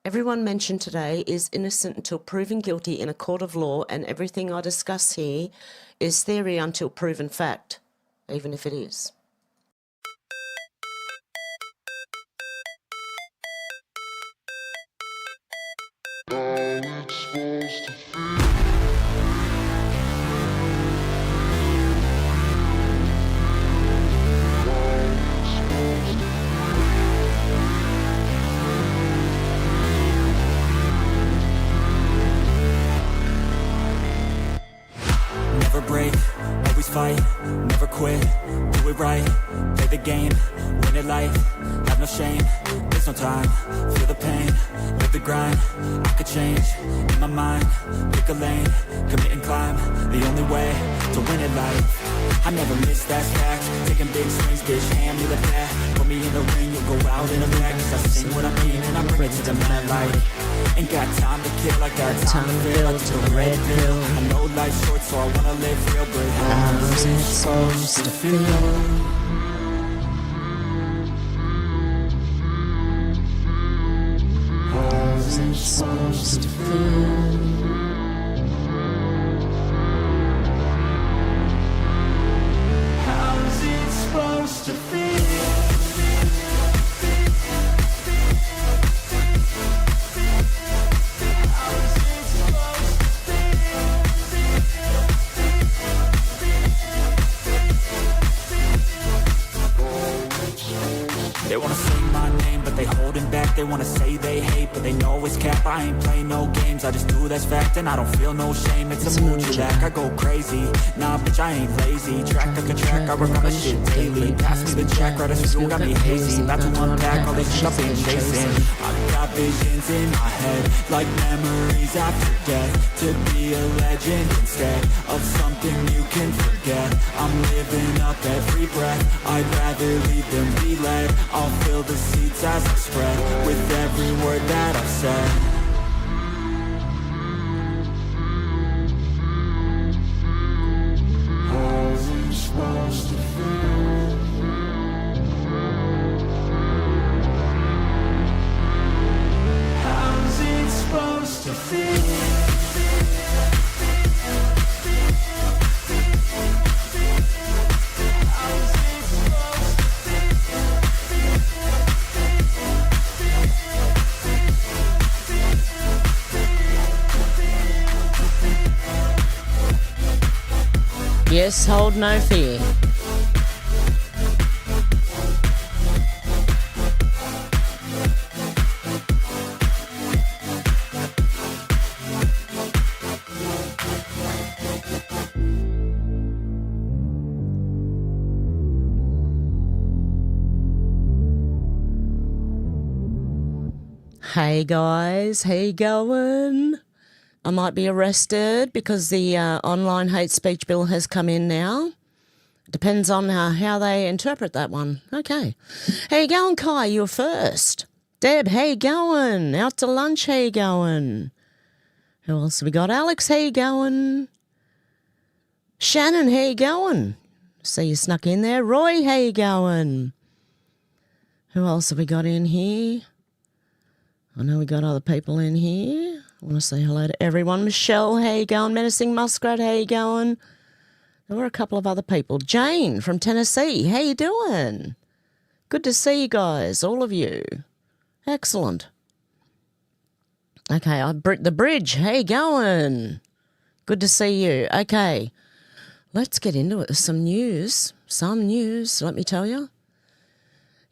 Everyone mentioned today is innocent until proven guilty in a court of law, and everything I discuss here is theory until proven fact, even if it is. Never break, always fight, never quit, do it right, play the game, win it life, have no shame, there's no time, feel the pain, live the grind, I could change, in my mind, pick a lane, commit and climb, the only way to win it life. I never miss, that's fact, taking big swings, bitch, hand me the bat, put me in the ring, you'll go out in a bag, cause I sing what I mean and I bring it to the mad light. Ain't got time to kill, I got time to feel, I took a red pill. I know life's short, so I wanna live real, but how's it supposed to feel? How's it supposed to feel? How's it supposed to feel? They wanna sing my name, but they holding back. They wanna say they hate, but they know it's cap. I ain't play no games, I just do that's fact. And I don't feel no shame, it's a mood you lack. I go crazy, nah bitch I ain't lazy. Track like a track, I work on this shit daily. Pass me the track, right as fuel, got me hazy. About to unpack all this shit I've been chasing. I've got visions in my head, like memories I forget. To be a legend instead of something you can forget. I'm living up every breath, I'd rather lead than be led. I'll fill the seats as I spread with every word that I've said. How's it supposed to feel? How's it supposed to feel? Yes, hold no fear. Hey guys, how you going? I might be arrested because the online hate speech bill has come in now. Depends on how they interpret that one. Okay. How you going, Kai? You're first. Deb, how you going? Out to lunch, how you going? Who else have we got? Alex, how you going? Shannon, how you going? See you snuck in there. Roy, how you going? Who else have we got in here? I know we got other people in here. I want to say hello to everyone. Michelle, how you going? Menacing Muskrat, how you going? There were a couple of other people. Jane from Tennessee, how you doing? Good to see you guys, all of you. Excellent. Okay, the Bridge, how you going? Good to see you. Okay, let's get into it. Some news, let me tell you.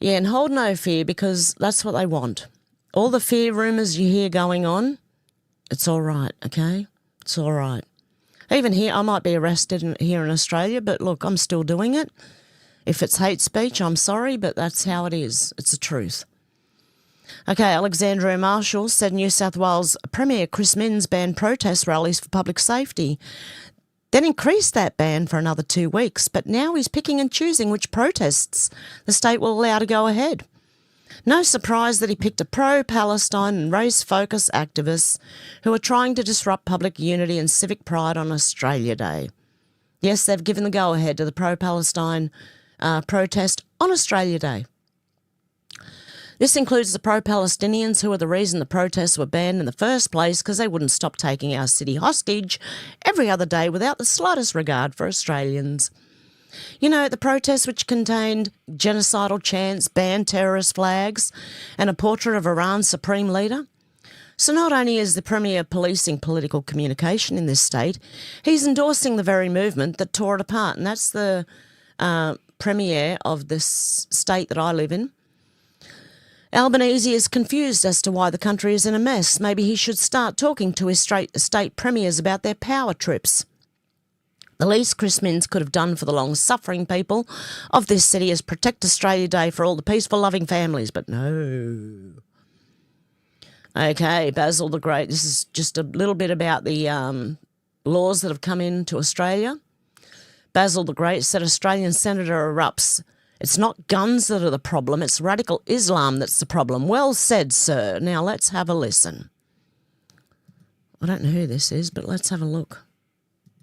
Yeah, and hold no fear because that's what they want. All the fear rumours you hear going on, it's all right, okay? It's all right. Even here, I might be arrested here in Australia, but look, I'm still doing it. If it's hate speech, I'm sorry, but that's how it is. It's the truth. Okay, Alexandria Marshall said New South Wales Premier Chris Minns banned protest rallies for public safety, then increased that ban for another 2 weeks, but now he's picking and choosing which protests the state will allow to go ahead. No surprise that he picked a pro-Palestine and race-focused activists who are trying to disrupt public unity and civic pride on Australia Day. Yes, they've given the go-ahead to the pro-Palestine protest on Australia Day. This includes the pro-Palestinians, who are the reason the protests were banned in the first place, because they wouldn't stop taking our city hostage every other day without the slightest regard for Australians. You know, the protests which contained genocidal chants, banned terrorist flags, and a portrait of Iran's supreme leader. So not only is the Premier policing political communication in this state, he's endorsing the very movement that tore it apart. And that's the Premier of this state that I live in. Albanese is confused as to why the country is in a mess. Maybe he should start talking to his state premiers about their power trips. The least Chris Minns could have done for the long-suffering people of this city is protect Australia Day for all the peaceful, loving families, but no. Okay, Basil the Great. This is just a little bit about the laws that have come into Australia. Basil the Great said Australian senator erupts. It's not guns that are the problem, it's radical Islam that's the problem. Well said, sir. Now let's have a listen. I don't know who this is, but let's have a look.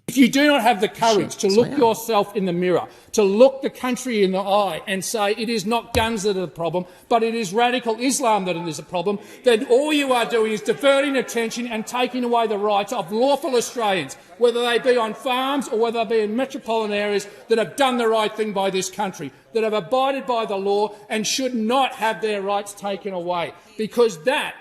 If you do not have the courage to look yourself in the mirror, to look the country in the eye and say it is not guns that are the problem, but it is radical Islam that is the problem, then all you are doing is diverting attention and taking away the rights of lawful Australians, whether they be on farms or whether they be in metropolitan areas that have done the right thing by this country, that have abided by the law and should not have their rights taken away, because that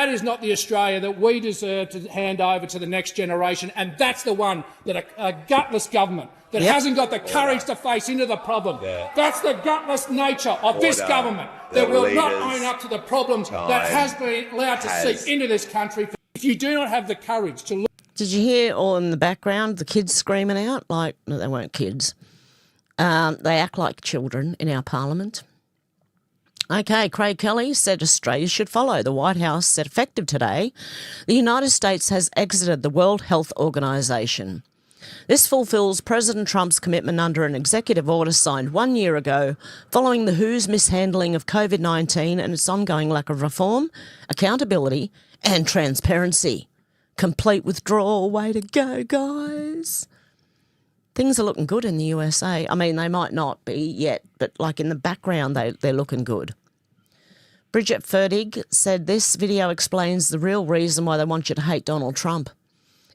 is not the Australia that we deserve to hand over to the next generation, and that's the one that a gutless government that hasn't got the courage to face into the problem. That's the gutless nature of this government that will not own up to the problems that has been allowed to seep into this country. If you do not have the courage to look... Did you hear all in the background the kids screaming out? Like, no, they weren't kids. They act like children in our parliament. Okay, Craig Kelly said Australia should follow. The White House said effective today, the United States has exited the World Health Organization. This fulfills President Trump's commitment under an executive order signed 1 year ago following the WHO's mishandling of COVID-19 and its ongoing lack of reform, accountability and transparency. Complete withdrawal. Way to go, guys. Things are looking good in the USA. I mean, they might not be yet, but like in the background, they're looking good. Bridget Ferdig said this video explains the real reason why they want you to hate Donald Trump.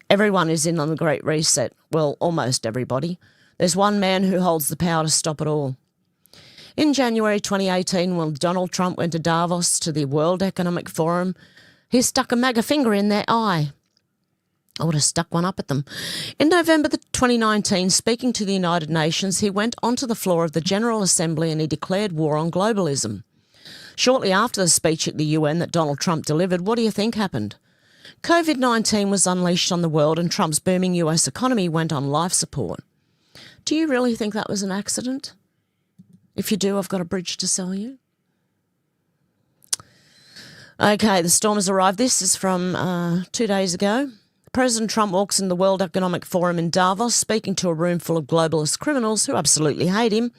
Everyone is in on the Great Reset. Well, almost everybody. There's one man who holds the power to stop it all. In January 2018, when Donald Trump went to Davos to the World Economic Forum, he stuck a MAGA finger in their eye. I would have stuck one up at them. In November 2019, speaking to the United Nations, he went onto the floor of the General Assembly and he declared war on globalism. Shortly after the speech at the UN that Donald Trump delivered, what do you think happened? COVID-19 was unleashed on the world and Trump's booming US economy went on life support. Do you really think that was an accident? If you do, I've got a bridge to sell you. Okay, the storm has arrived. This is from 2 days ago. President Trump walks in the World Economic Forum in Davos, speaking to a room full of globalist criminals who absolutely hate him,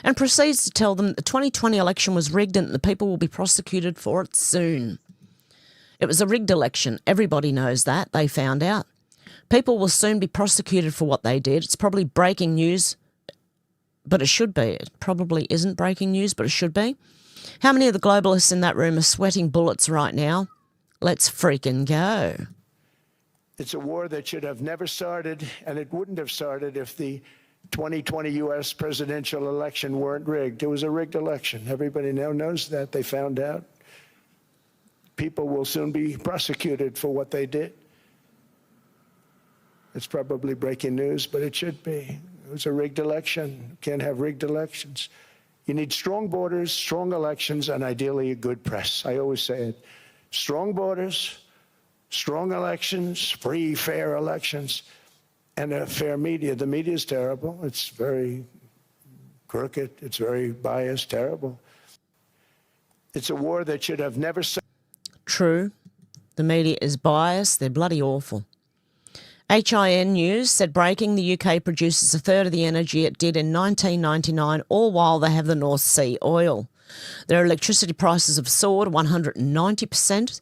and proceeds to tell them that the 2020 election was rigged and that the people will be prosecuted for it soon. It was a rigged election. Everybody knows that. They found out. People will soon be prosecuted for what they did. It's probably breaking news, but it should be. It probably isn't breaking news, but it should be. How many of the globalists in that room are sweating bullets right now? Let's freaking go. It's a war that should have never started, and it wouldn't have started if the 2020 U.S. presidential election weren't rigged. It was a rigged election. Everybody now knows that. They found out. People will soon be prosecuted for what they did. It's probably breaking news, but it should be. It was a rigged election. You can't have rigged elections. You need strong borders, strong elections, and ideally a good press. I always say it. Strong borders, strong elections, free, fair elections, and a fair media. The media is terrible. It's very crooked. It's very biased, terrible. It's a war that should have never... True. The media is biased. They're bloody awful. HIN News said breaking, the UK produces a third of the energy it did in 1999, all while they have the North Sea oil. Their electricity prices have soared 190%.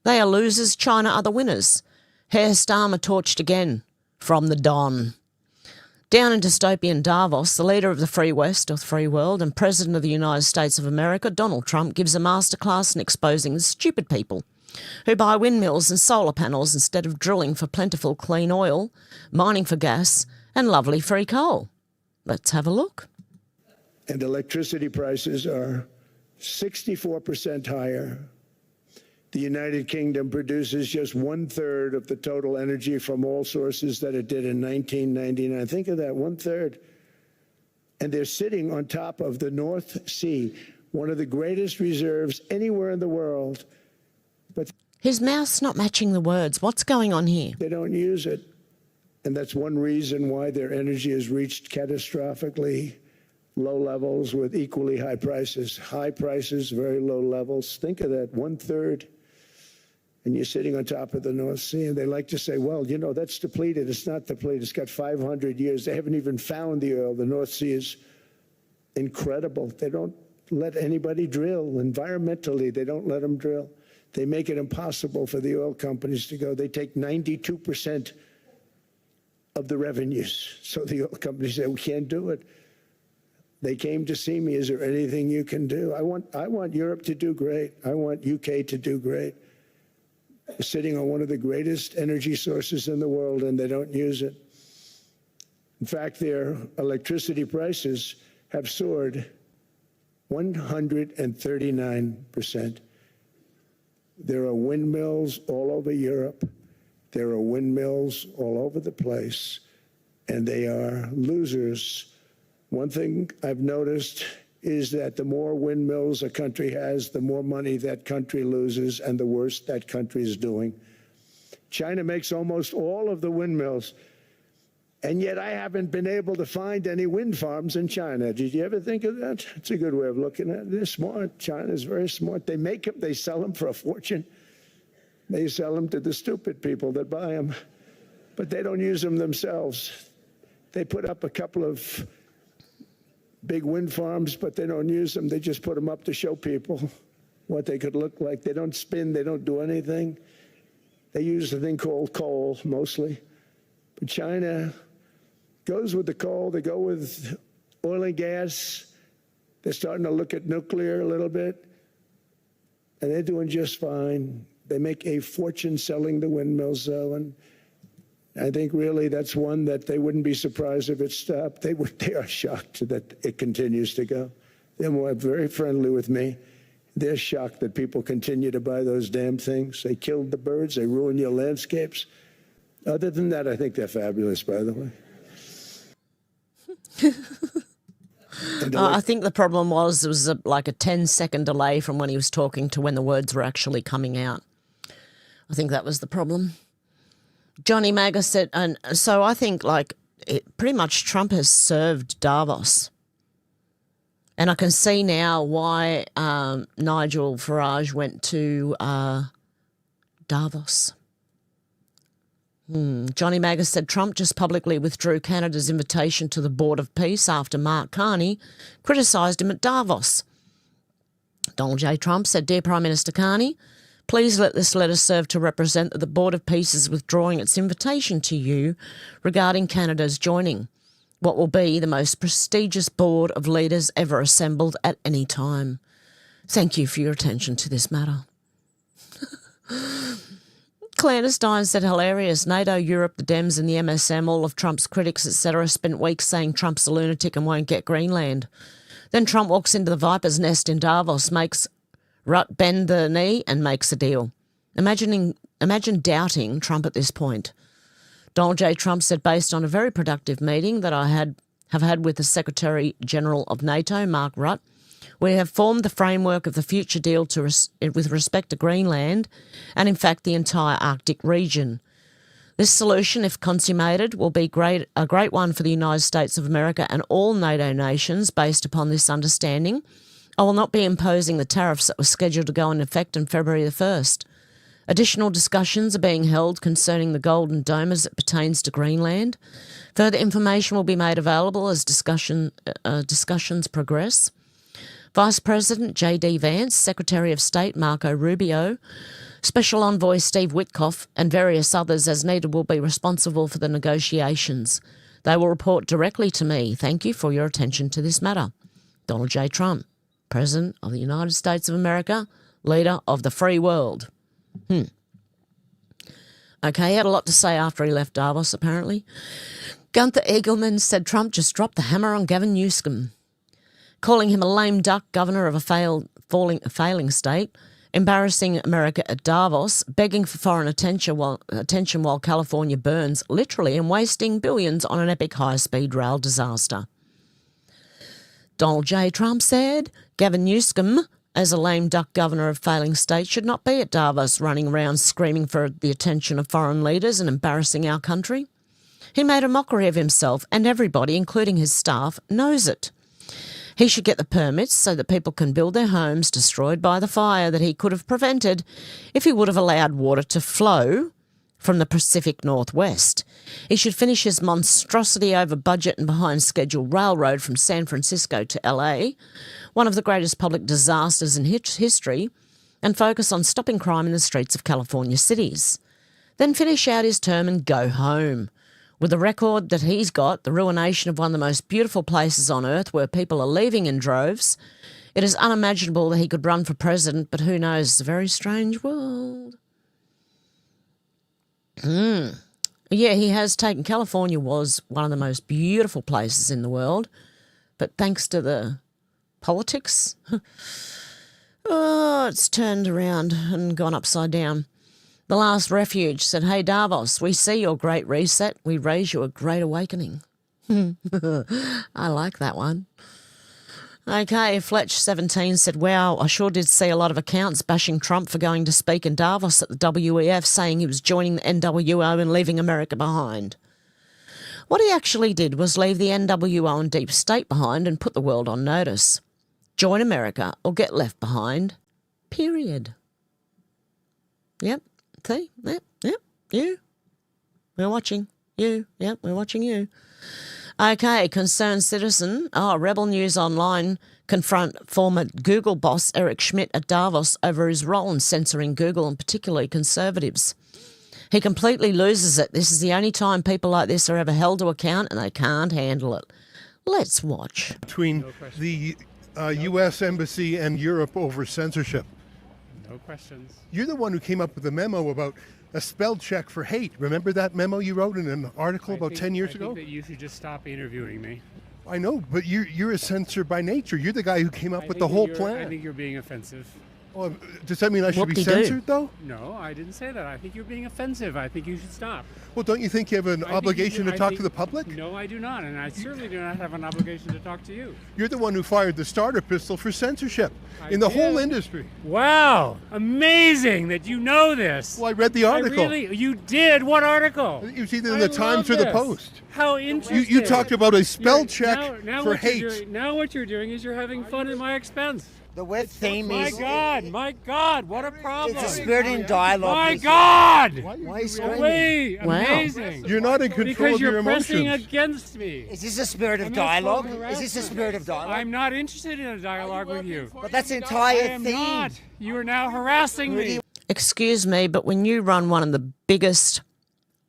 They are losers, China are the winners. Herr Starmer torched again from the Don. Down in dystopian Davos, the leader of the free West, or free world, and President of the United States of America, Donald Trump, gives a masterclass in exposing the stupid people who buy windmills and solar panels instead of drilling for plentiful clean oil, mining for gas, and lovely free coal. Let's have a look. And electricity prices are 64% higher. The United Kingdom produces just 1/3 of the total energy from all sources that it did in 1999. Think of that, 1/3. And they're sitting on top of the North Sea, one of the greatest reserves anywhere in the world. But his mouth's not matching the words. What's going on here? They don't use it. And that's one reason why their energy has reached catastrophically low levels with equally high prices. High prices, very low levels. Think of that, 1/3. And you're sitting on top of the North Sea. And they like to say, well, you know, that's depleted. It's not depleted. It's got 500 years. They haven't even found the oil. The North Sea is incredible. They don't let anybody drill. Environmentally, they don't let them drill. They make it impossible for the oil companies to go. They take 92% of the revenues. So the oil companies say, we can't do it. They came to see me. Is there anything you can do? I want Europe to do great. I want UK to do great. They're sitting on one of the greatest energy sources in the world, and they don't use it. In fact, their electricity prices have soared 139%. There are windmills all over Europe. There are windmills all over the place, and they are losers. One thing I've noticed is that the more windmills a country has, the more money that country loses and the worse that country is doing. China makes almost all of the windmills, and yet I haven't been able to find any wind farms in China. Did you ever think of that? It's a good way of looking at it. They're smart. China's very smart. They make them, they sell them for a fortune. They sell them to the stupid people that buy them, but they don't use them themselves. They put up a couple of big wind farms, but they don't use them. They just put them up to show people what they could look like. They don't spin. They don't do anything. They use a thing called coal, mostly. But China goes with the coal. They go with oil and gas. They're starting to look at nuclear a little bit, and they're doing just fine. They make a fortune selling the windmills, though, and I think really that's one that they wouldn't be surprised if it stopped. They are shocked that it continues to go. They're very friendly with me. They're shocked that people continue to buy those damn things. They killed the birds. They ruin your landscapes. Other than that, I think they're fabulous, by the way. I think the problem was there was like a 10-second delay from when he was talking to when the words were actually coming out. I think that was the problem. Johnny Maga said, and so I think pretty much Trump has served Davos. And I can see now why Nigel Farage went to Davos. Johnny Maga said Trump just publicly withdrew Canada's invitation to the Board of Peace after Mark Carney criticised him at Davos. Donald J. Trump said, Dear Prime Minister Carney, please let this letter serve to represent that the Board of Peace is withdrawing its invitation to you regarding Canada's joining what will be the most prestigious board of leaders ever assembled at any time. Thank you for your attention to this matter. Clandestine said, hilarious. NATO, Europe, the Dems and the MSM, all of Trump's critics, etc., spent weeks saying Trump's a lunatic and won't get Greenland. Then Trump walks into the Viper's Nest in Davos, makes Rutt bend the knee and makes a deal. Imagine doubting Trump at this point. Donald J. Trump said, based on a very productive meeting that I have had with the Secretary General of NATO, Mark Rutte, we have formed the framework of the future deal with respect to Greenland and, in fact, the entire Arctic region. This solution, if consummated, will be a great one for the United States of America and all NATO nations based upon this understanding. I will not be imposing the tariffs that were scheduled to go into effect on February the 1st. Additional discussions are being held concerning the Golden Dome as it pertains to Greenland. Further information will be made available as discussions progress. Vice President J.D. Vance, Secretary of State Marco Rubio, Special Envoy Steve Witkoff and various others as needed will be responsible for the negotiations. They will report directly to me. Thank you for your attention to this matter. Donald J. Trump, President of the United States of America, leader of the free world. Okay, he had a lot to say after he left Davos, apparently. Gunther Eagleman said Trump just dropped the hammer on Gavin Newsom, calling him a lame duck governor of a failing state, embarrassing America at Davos, begging for foreign attention while California burns, literally, and wasting billions on an epic high-speed rail disaster. Donald J. Trump said Gavin Newsom, as a lame duck governor of failing states, should not be at Davos running around screaming for the attention of foreign leaders and embarrassing our country. He made a mockery of himself, and everybody, including his staff, knows it. He should get the permits so that people can build their homes destroyed by the fire that he could have prevented if he would have allowed water to flow from the Pacific Northwest. He should finish his monstrosity over budget and behind schedule railroad from San Francisco to LA, one of the greatest public disasters in history, and focus on stopping crime in the streets of California cities. Then finish out his term and go home. With the record that he's got, the ruination of one of the most beautiful places on earth where people are leaving in droves, it is unimaginable that he could run for president, but who knows, it's a very strange world. Yeah, he has taken... California was one of the most beautiful places in the world, but thanks to the politics, it's turned around and gone upside down. The Last Refuge said, "Hey, Davos, we see your great reset. We raise you a great awakening." I like that one. Okay, Fletch17 said, "Wow, I sure did see a lot of accounts bashing Trump for going to speak in Davos at the WEF, saying he was joining the NWO and leaving America behind. What he actually did was leave the NWO and deep state behind and put the world on notice. Join America or get left behind. Period." Yep. See? Yep. You. We're watching. You. Yep, we're watching you. Okay, concerned citizen. Rebel News Online confront former Google boss Eric Schmidt at Davos over his role in censoring Google and particularly conservatives. He completely loses it. This is the only time people like this are ever held to account, and they can't handle it. Let's watch. Between the U.S. Embassy and Europe over censorship. No questions. You're the one who came up with the memo about a spell check for hate. Remember that memo you wrote in an article about 10 years ago? I think that you should just stop interviewing me. I know, but you're a censor by nature. You're the guy who came up with the whole plan. I think you're being offensive. Well, does that mean I should be Whoop-de-doo. censored, though? No, I didn't say that. I think you're being offensive. I think you should stop. Well, don't you think you have an obligation to talk to the public? No, I do not, and I certainly do not have an obligation to talk to you. You're the one who fired the starter pistol for censorship in the whole industry. Wow, amazing that you know this. Well, I read the article. You did? What article? It was either in the Times or the Post. How interesting. You talked about a spell check for hate. Now what you're doing is you're having fun at my expense. The web theme is... My God, what a problem. It's a spirit in dialogue. My God! Why are you screaming? Way, amazing. You're not in control of your emotions. Because you're pressing against me. Is this a spirit of dialogue? Is this a spirit of dialogue? I'm not interested in a dialogue with you. But that's the entire I am theme. not. You are now harassing me. Excuse me, but when you run one of the biggest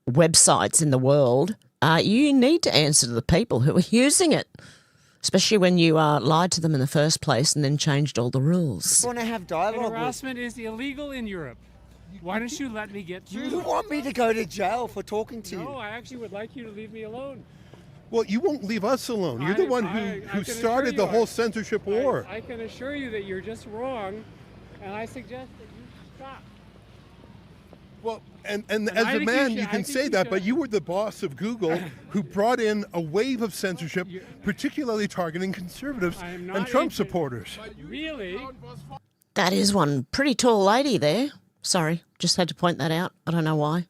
websites in the world, you need to answer to the people who are using it. Especially when you lied to them in the first place and then changed all the rules. I want to have dialogue. Harassment is illegal in Europe. Why don't you let me get through? You want me to go to jail for talking to you? No, I actually would like you to leave me alone. Well, you won't leave us alone. You're the one who started the whole censorship war. I can assure you that you're just wrong, and I suggest that you stop. Well, and as a man, you can say that, but you were the boss of Google who brought in a wave of censorship, particularly targeting conservatives and Trump supporters. Really? That is one pretty tall lady there. Sorry, just had to point that out. I don't know why.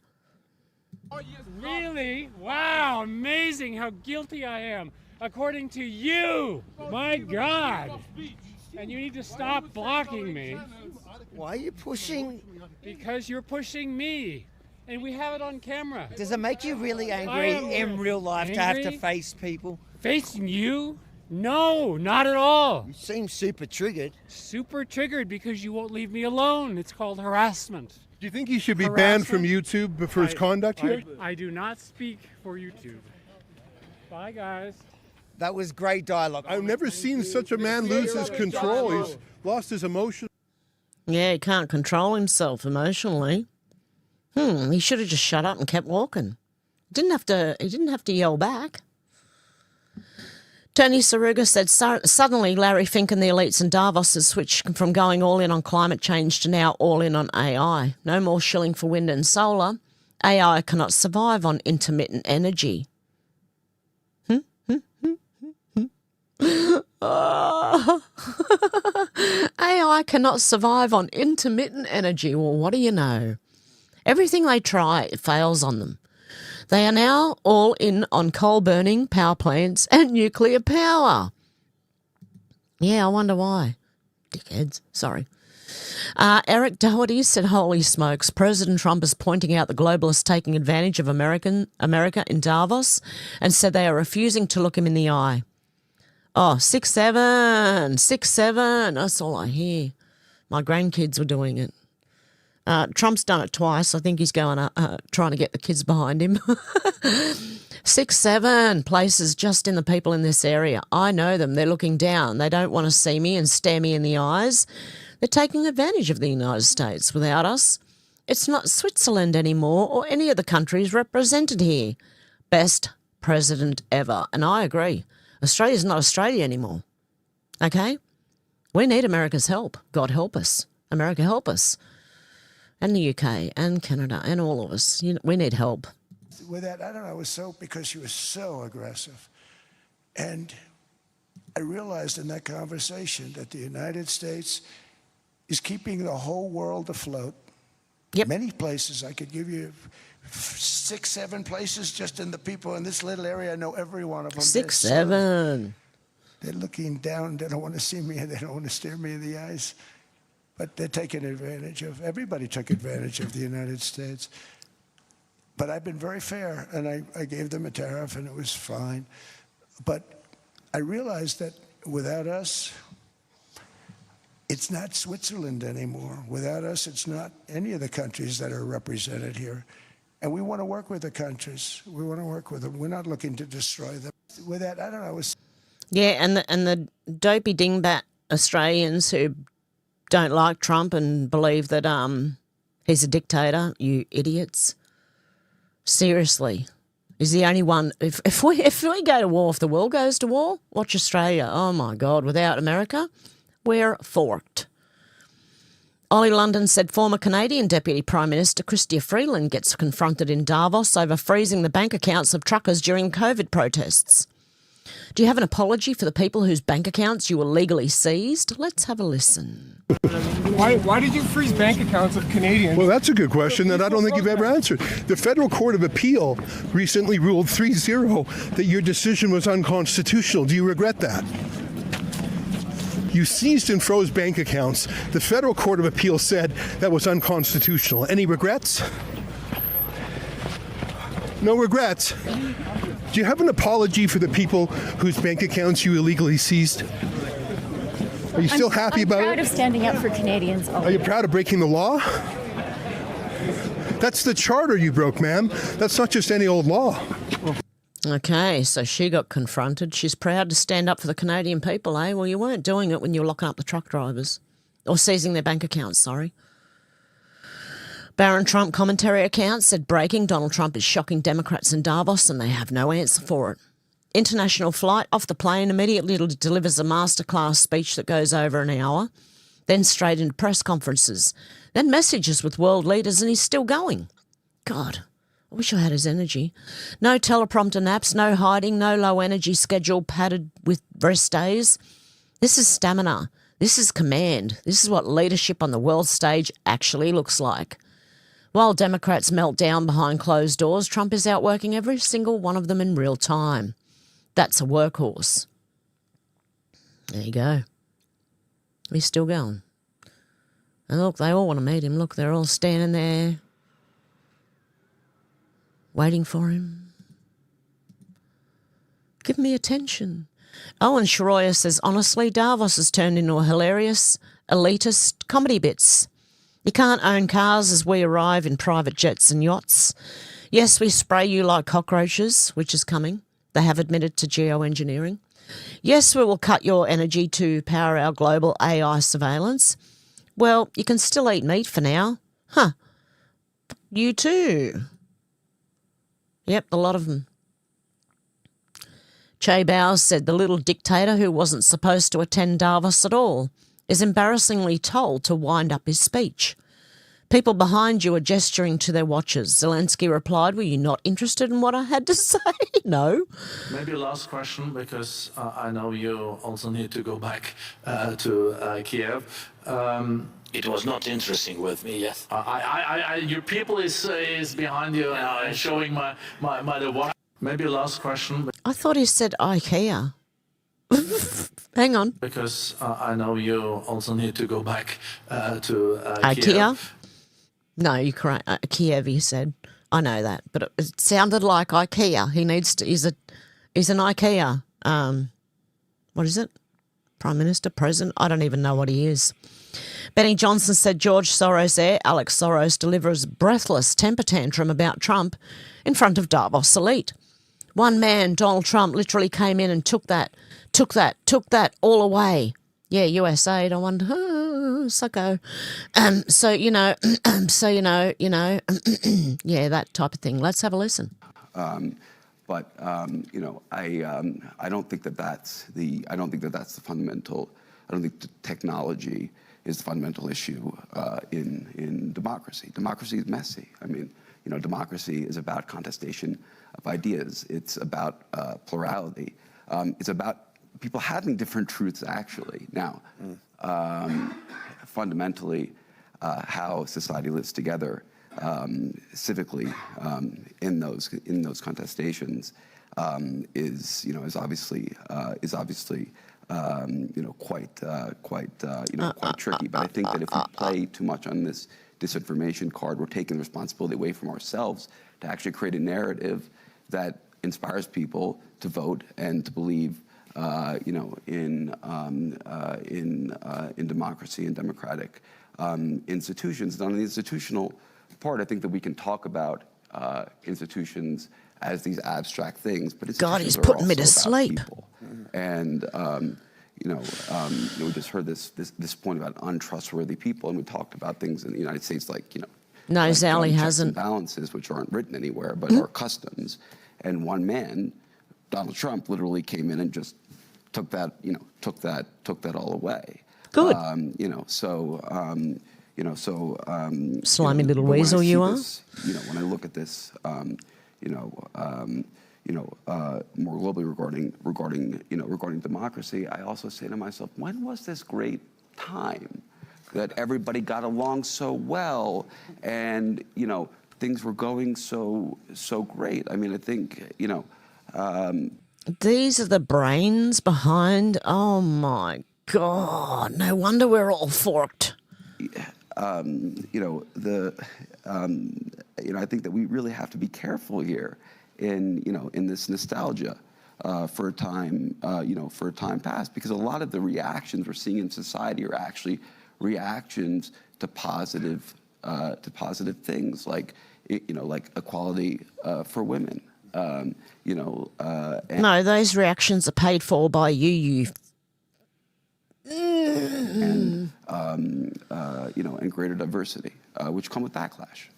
Really? Wow, amazing how guilty I am, according to you. My God. And you need to stop blocking me. Why are you pushing? Because you're pushing me. And we have it on camera. Does it make you really angry in real life to have to face people? Facing you? No, not at all. You seem super triggered. Super triggered because you won't leave me alone. It's called harassment. Do you think he should be banned from YouTube for his conduct here? I do not speak for YouTube. Bye, guys. That was great dialogue. I've never seen such a man lose his control. He's lost his emotion. Yeah, he can't control himself emotionally. He should have just shut up and kept walking. He didn't have to yell back. Tony Saruga said, suddenly Larry Fink and the elites in Davos has switched from going all in on climate change to now all in on AI. No more shilling for wind and solar. AI cannot survive on intermittent energy. AI cannot survive on intermittent energy. Well, what do you know? Everything they try, it fails on them. They are now all in on coal burning, power plants and nuclear power. Yeah, I wonder why. Dickheads, sorry. Eric Doherty said, holy smokes, President Trump is pointing out the globalists taking advantage of America in Davos and said they are refusing to look him in the eye. Oh, 6'7", 6'7", that's all I hear. My grandkids were doing it. Trump's done it twice. I think he's going trying to get the kids behind him. 6'7", places just in the people in this area. I know them. They're looking down. They don't want to see me and stare me in the eyes. They're taking advantage of the United States. Without us, it's not Switzerland anymore or any of the countries represented here. Best president ever. And I agree. Australia's not Australia anymore. Okay? We need America's help. God help us. America help us. And the UK and Canada and all of us. We need help. With that, I don't know, it was so, because she was so aggressive. And I realized in that conversation that the United States is keeping the whole world afloat. Yep. Many places. I could give you 6, 7 places just in the people in this little area. I know every one of them. 6, 7. They're looking down. They don't want to see me. They don't want to stare me in the eyes. But they're taking advantage of, everybody took advantage of the United States. But I've been very fair, and I gave them a tariff, and it was fine. But I realized that without us, it's not Switzerland anymore. Without us, it's not any of the countries that are represented here. And we want to work with the countries. We want to work with them. We're not looking to destroy them. With that, I don't know. Yeah, and the dopey dingbat Australians who don't like Trump and believe that he's a dictator, you idiots. Seriously. Is the only one, if we go to war, if the world goes to war, watch Australia. Oh my God, without America, we're forked. Ollie London said former Canadian Deputy Prime Minister Chrystia Freeland gets confronted in Davos over freezing the bank accounts of truckers during COVID protests. Do you have an apology for the people whose bank accounts you illegally seized? Let's have a listen. Why did you freeze bank accounts of Canadians? Well, that's a good question that I don't think you've ever answered. The Federal Court of Appeal recently ruled 3-0 that your decision was unconstitutional. Do you regret that? You seized and froze bank accounts. The Federal Court of Appeal said that was unconstitutional. Any regrets? No regrets. Do you have an apology for the people whose bank accounts you illegally seized? Are you still happy about it? I'm proud of standing up for Canadians. Are you proud of breaking the law? That's the charter you broke, ma'am. That's not just any old law. Okay, so she got confronted. She's proud to stand up for the Canadian people, eh? Well, you weren't doing it when you were locking up the truck drivers. Or seizing their bank accounts, sorry. Barron Trump commentary account said breaking, Donald Trump is shocking Democrats in Davos and they have no answer for it. International flight, off the plane, immediately delivers a masterclass speech that goes over an hour, then straight into press conferences, then messages with world leaders, and he's still going. God, I wish I had his energy. No teleprompter naps, no hiding, no low energy schedule padded with rest days. This is stamina. This is command. This is what leadership on the world stage actually looks like. While Democrats melt down behind closed doors, Trump is outworking every single one of them in real time. That's a workhorse. There you go. He's still going. And look, they all want to meet him. Look, they're all standing there, waiting for him. Give me attention. Owen Shroyer says, honestly, Davos has turned into a hilarious, elitist comedy bits. You can't own cars as we arrive in private jets and yachts. Yes, we spray you like cockroaches, which is coming. They have admitted to geoengineering. Yes, we will cut your energy to power our global AI surveillance. Well, you can still eat meat for now. Huh. You too. Yep, a lot of them. Che Bowes said the little dictator who wasn't supposed to attend Davos at all is embarrassingly told to wind up his speech. People behind you are gesturing to their watches. Zelensky replied, were you not interested in what I had to say? No. Maybe last question, because I know you also need to go back to Kiev. It was not interesting with me, yes. Your people is behind you and showing my the watch. Maybe last question. I thought he said IKEA. Hang on. Because I know you also need to go back to IKEA? Kiev. No, you're correct. Kiev, he said. I know that, but it sounded like IKEA. He needs to. He's an IKEA. What is it? Prime Minister, President? I don't even know what he is. Benny Johnson said George Soros there. Alex Soros delivers breathless temper tantrum about Trump in front of Davos elite. One man, Donald Trump, literally came in and took that all away. Yeah, USAID, I wonder, sucko. Yeah, that type of thing. Let's have a listen. I don't think that that's the fundamental. I don't think the technology is the fundamental issue in democracy. Democracy is messy. I mean, democracy is about contestation of ideas. It's about plurality. It's about people having different truths, actually. Now, fundamentally, how society lives together civically in those contestations is obviously quite tricky. But I think that if we play too much on this disinformation card, we're taking the responsibility away from ourselves to actually create a narrative that inspires people to vote and to believe, in democracy and democratic institutions. And on the institutional part, I think that we can talk about institutions as these abstract things, but God, he's putting me to sleep. And we just heard this point about untrustworthy people, and we talked about things in the United States like no, like Sally checks hasn't. and balances, which aren't written anywhere, but are customs. And one man, Donald Trump, literally came in and just took that all away. Good. Slimy little weasel you are. When I look at this, more globally regarding democracy, I also say to myself, when was this great time that everybody got along so well and things were going so great? I mean, I think these are the brains behind. Oh my God! No wonder we're all forked. I think that we really have to be careful here in this nostalgia for a time past, because a lot of the reactions we're seeing in society are actually reactions to positive things like equality for women. No, those reactions are paid for by you. And greater diversity, which come with backlash.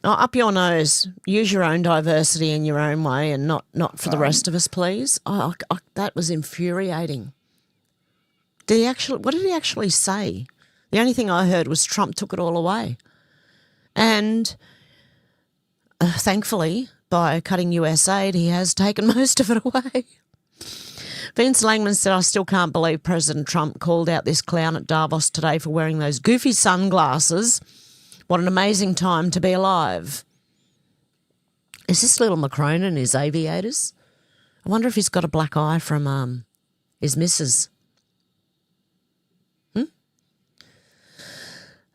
Oh, up your nose. Use your own diversity in your own way, and not for the rest of us, please. That was infuriating. What did he actually say? The only thing I heard was Trump took it all away, and thankfully, by cutting USAID, he has taken most of it away. Vince Langman said, I still can't believe President Trump called out this clown at Davos today for wearing those goofy sunglasses. What an amazing time to be alive. Is this little Macron in his aviators? I wonder if he's got a black eye from his missus.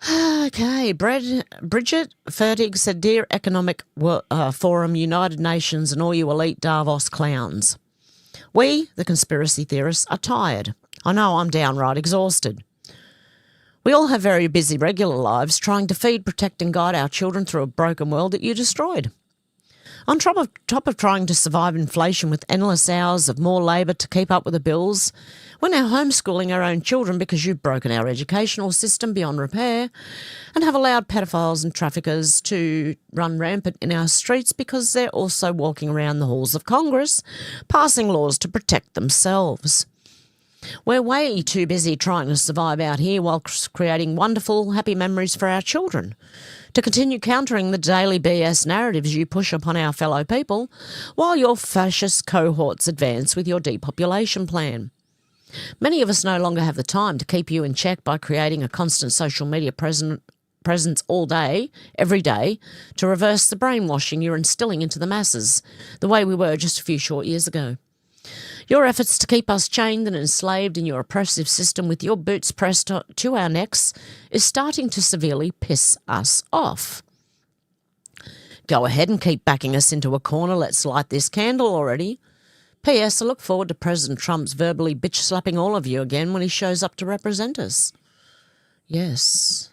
Okay, Bridget Fertig said, Dear Economic Forum, United Nations and all you elite Davos clowns. We, the conspiracy theorists, are tired. I know I'm downright exhausted. We all have very busy regular lives trying to feed, protect and guide our children through a broken world that you destroyed. On top of trying to survive inflation with endless hours of more labour to keep up with the bills, we're now homeschooling our own children because you've broken our educational system beyond repair and have allowed pedophiles and traffickers to run rampant in our streets because they're also walking around the halls of Congress passing laws to protect themselves. We're way too busy trying to survive out here while creating wonderful, happy memories for our children. To continue countering the daily BS narratives you push upon our fellow people while your fascist cohorts advance with your depopulation plan. Many of us no longer have the time to keep you in check by creating a constant social media presence all day, every day, to reverse the brainwashing you're instilling into the masses, the way we were just a few short years ago. Your efforts to keep us chained and enslaved in your oppressive system with your boots pressed to our necks is starting to severely piss us off. Go ahead and keep backing us into a corner. Let's light this candle already. P.S. I look forward to President Trump's verbally bitch-slapping all of you again when he shows up to represent us. Yes.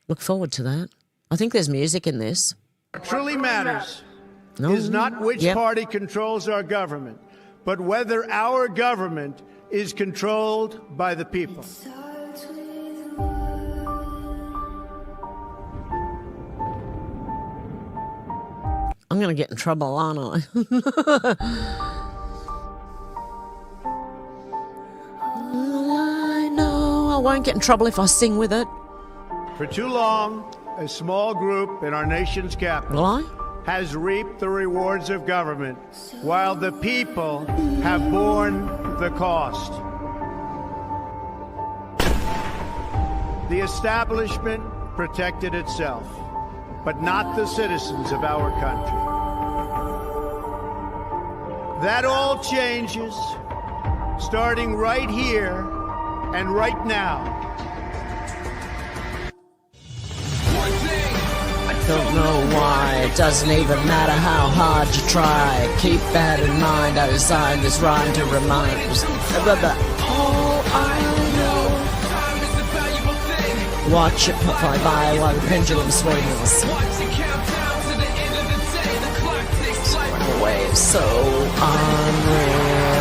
Look forward to that. I think there's music in this. What truly matters is not which party controls our government, but whether our government is controlled by the people. I'm going to get in trouble, aren't I? I know I won't get in trouble if I sing with it. For too long, a small group in our nation's capital has reaped the rewards of government, while the people have borne the cost. The establishment protected itself, but not the citizens of our country. That all changes, starting right here and right now. Don't know why, it doesn't even matter how hard you try. Keep that in mind, I designed this rhyme to remind all I know. Watch it fly by while the pendulum swings. Away, so unreal.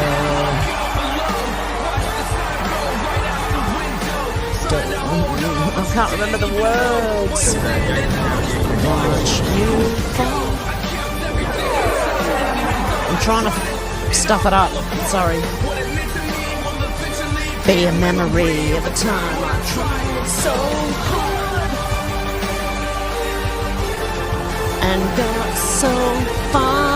I can't remember the words. Watch you fall. I'm trying to stuff it up. Sorry. Be a memory of a time I tried so hard and got so far.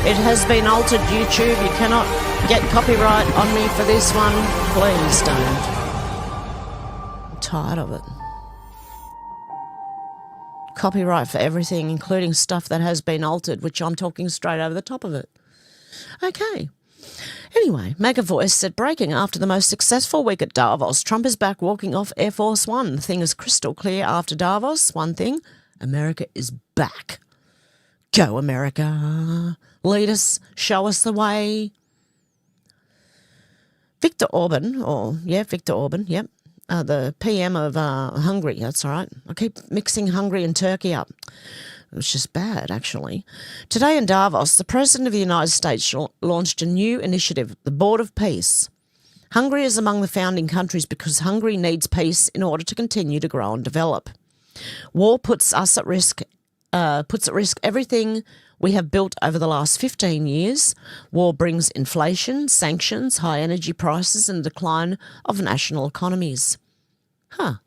It has been altered, YouTube. You cannot get copyright on me for this one. Please don't. I'm tired of it. Copyright for everything, including stuff that has been altered, which I'm talking straight over the top of it. Okay. Anyway, Mega Voice said, breaking after the most successful week at Davos, Trump is back walking off Air Force One. The thing is crystal clear after Davos. One thing, America is back. Go, America. Lead us, show us the way. Viktor Orban, the PM of Hungary, that's all right. I keep mixing Hungary and Turkey up. It was just bad, actually. Today in Davos, the President of the United States launched a new initiative, the Board of Peace. Hungary is among the founding countries because Hungary needs peace in order to continue to grow and develop. War puts at risk everything we have built over the last 15 years. War brings inflation, sanctions, high energy prices and decline of national economies. Does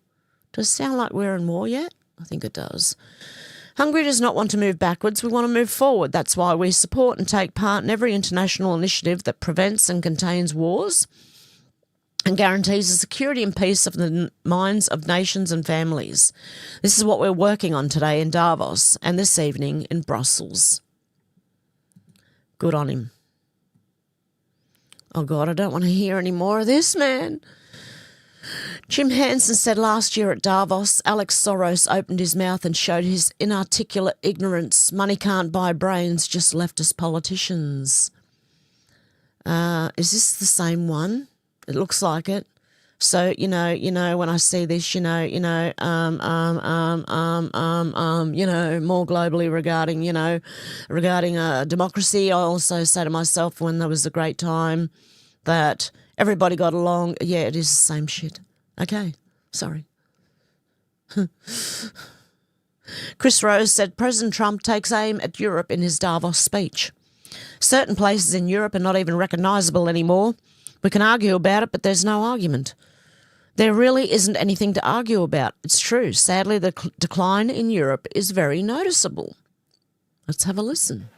it sound like we're in war yet? I think it does. Hungary does not want to move backwards. We want to move forward. That's why we support and take part in every international initiative that prevents and contains wars and guarantees the security and peace of the minds of nations and families. This is what we're working on today in Davos and this evening in Brussels. Good on him. Oh, God, I don't want to hear any more of this, man. Jim Hansen said last year at Davos, Alex Soros opened his mouth and showed his inarticulate ignorance. Money can't buy brains, just leftist politicians. Is this the same one? It looks like it. So, when I see this, more globally regarding democracy, I also say to myself when there was a great time that everybody got along. Yeah, it is the same shit. Okay, sorry. Chris Rose said President Trump takes aim at Europe in his Davos speech. Certain places in Europe are not even recognisable anymore. We can argue about it, but there's no argument. There really isn't anything to argue about. It's true. Sadly, the decline in Europe is very noticeable. Let's have a listen.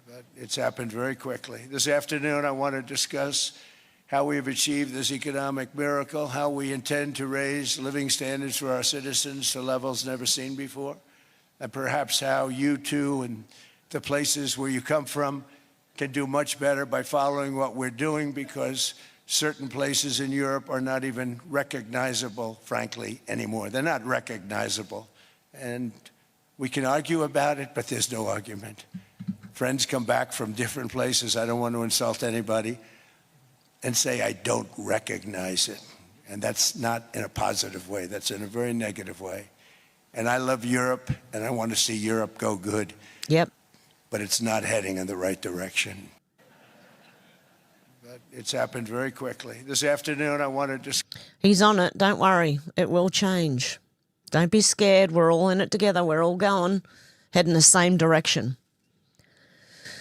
But it's happened very quickly. This afternoon, I want to discuss how we have achieved this economic miracle, how we intend to raise living standards for our citizens to levels never seen before, and perhaps how you too and the places where you come from can do much better by following what we're doing, because certain places in Europe are not even recognizable, frankly, anymore. They're not recognizable. And we can argue about it, but there's no argument. Friends come back from different places. I don't want to insult anybody and say I don't recognize it. And that's not in a positive way. That's in a very negative way. And I love Europe, and I want to see Europe go good. Yep. But it's not heading in the right direction. But it's happened very quickly. This afternoon, I want to just... He's on it. Don't worry. It will change. Don't be scared. We're all in it together. We're all going, heading the same direction.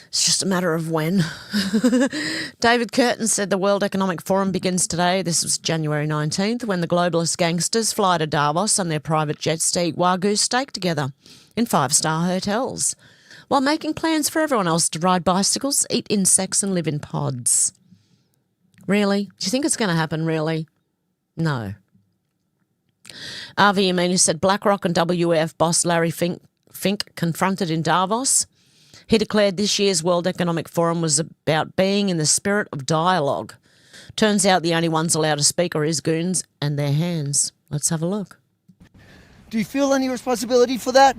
It's just a matter of when. David Curtin said the World Economic Forum begins today. This was January 19th, when the globalist gangsters fly to Davos on their private jets to eat Wagyu steak together in 5-star hotels, while making plans for everyone else to ride bicycles, eat insects and live in pods. Really? Do you think it's going to happen, really? No. Avi Yamini said BlackRock and WF boss Larry Fink confronted in Davos. He declared this year's World Economic Forum was about being in the spirit of dialogue. Turns out the only ones allowed to speak are his goons and their hands. Let's have a look. Do you feel any responsibility for that?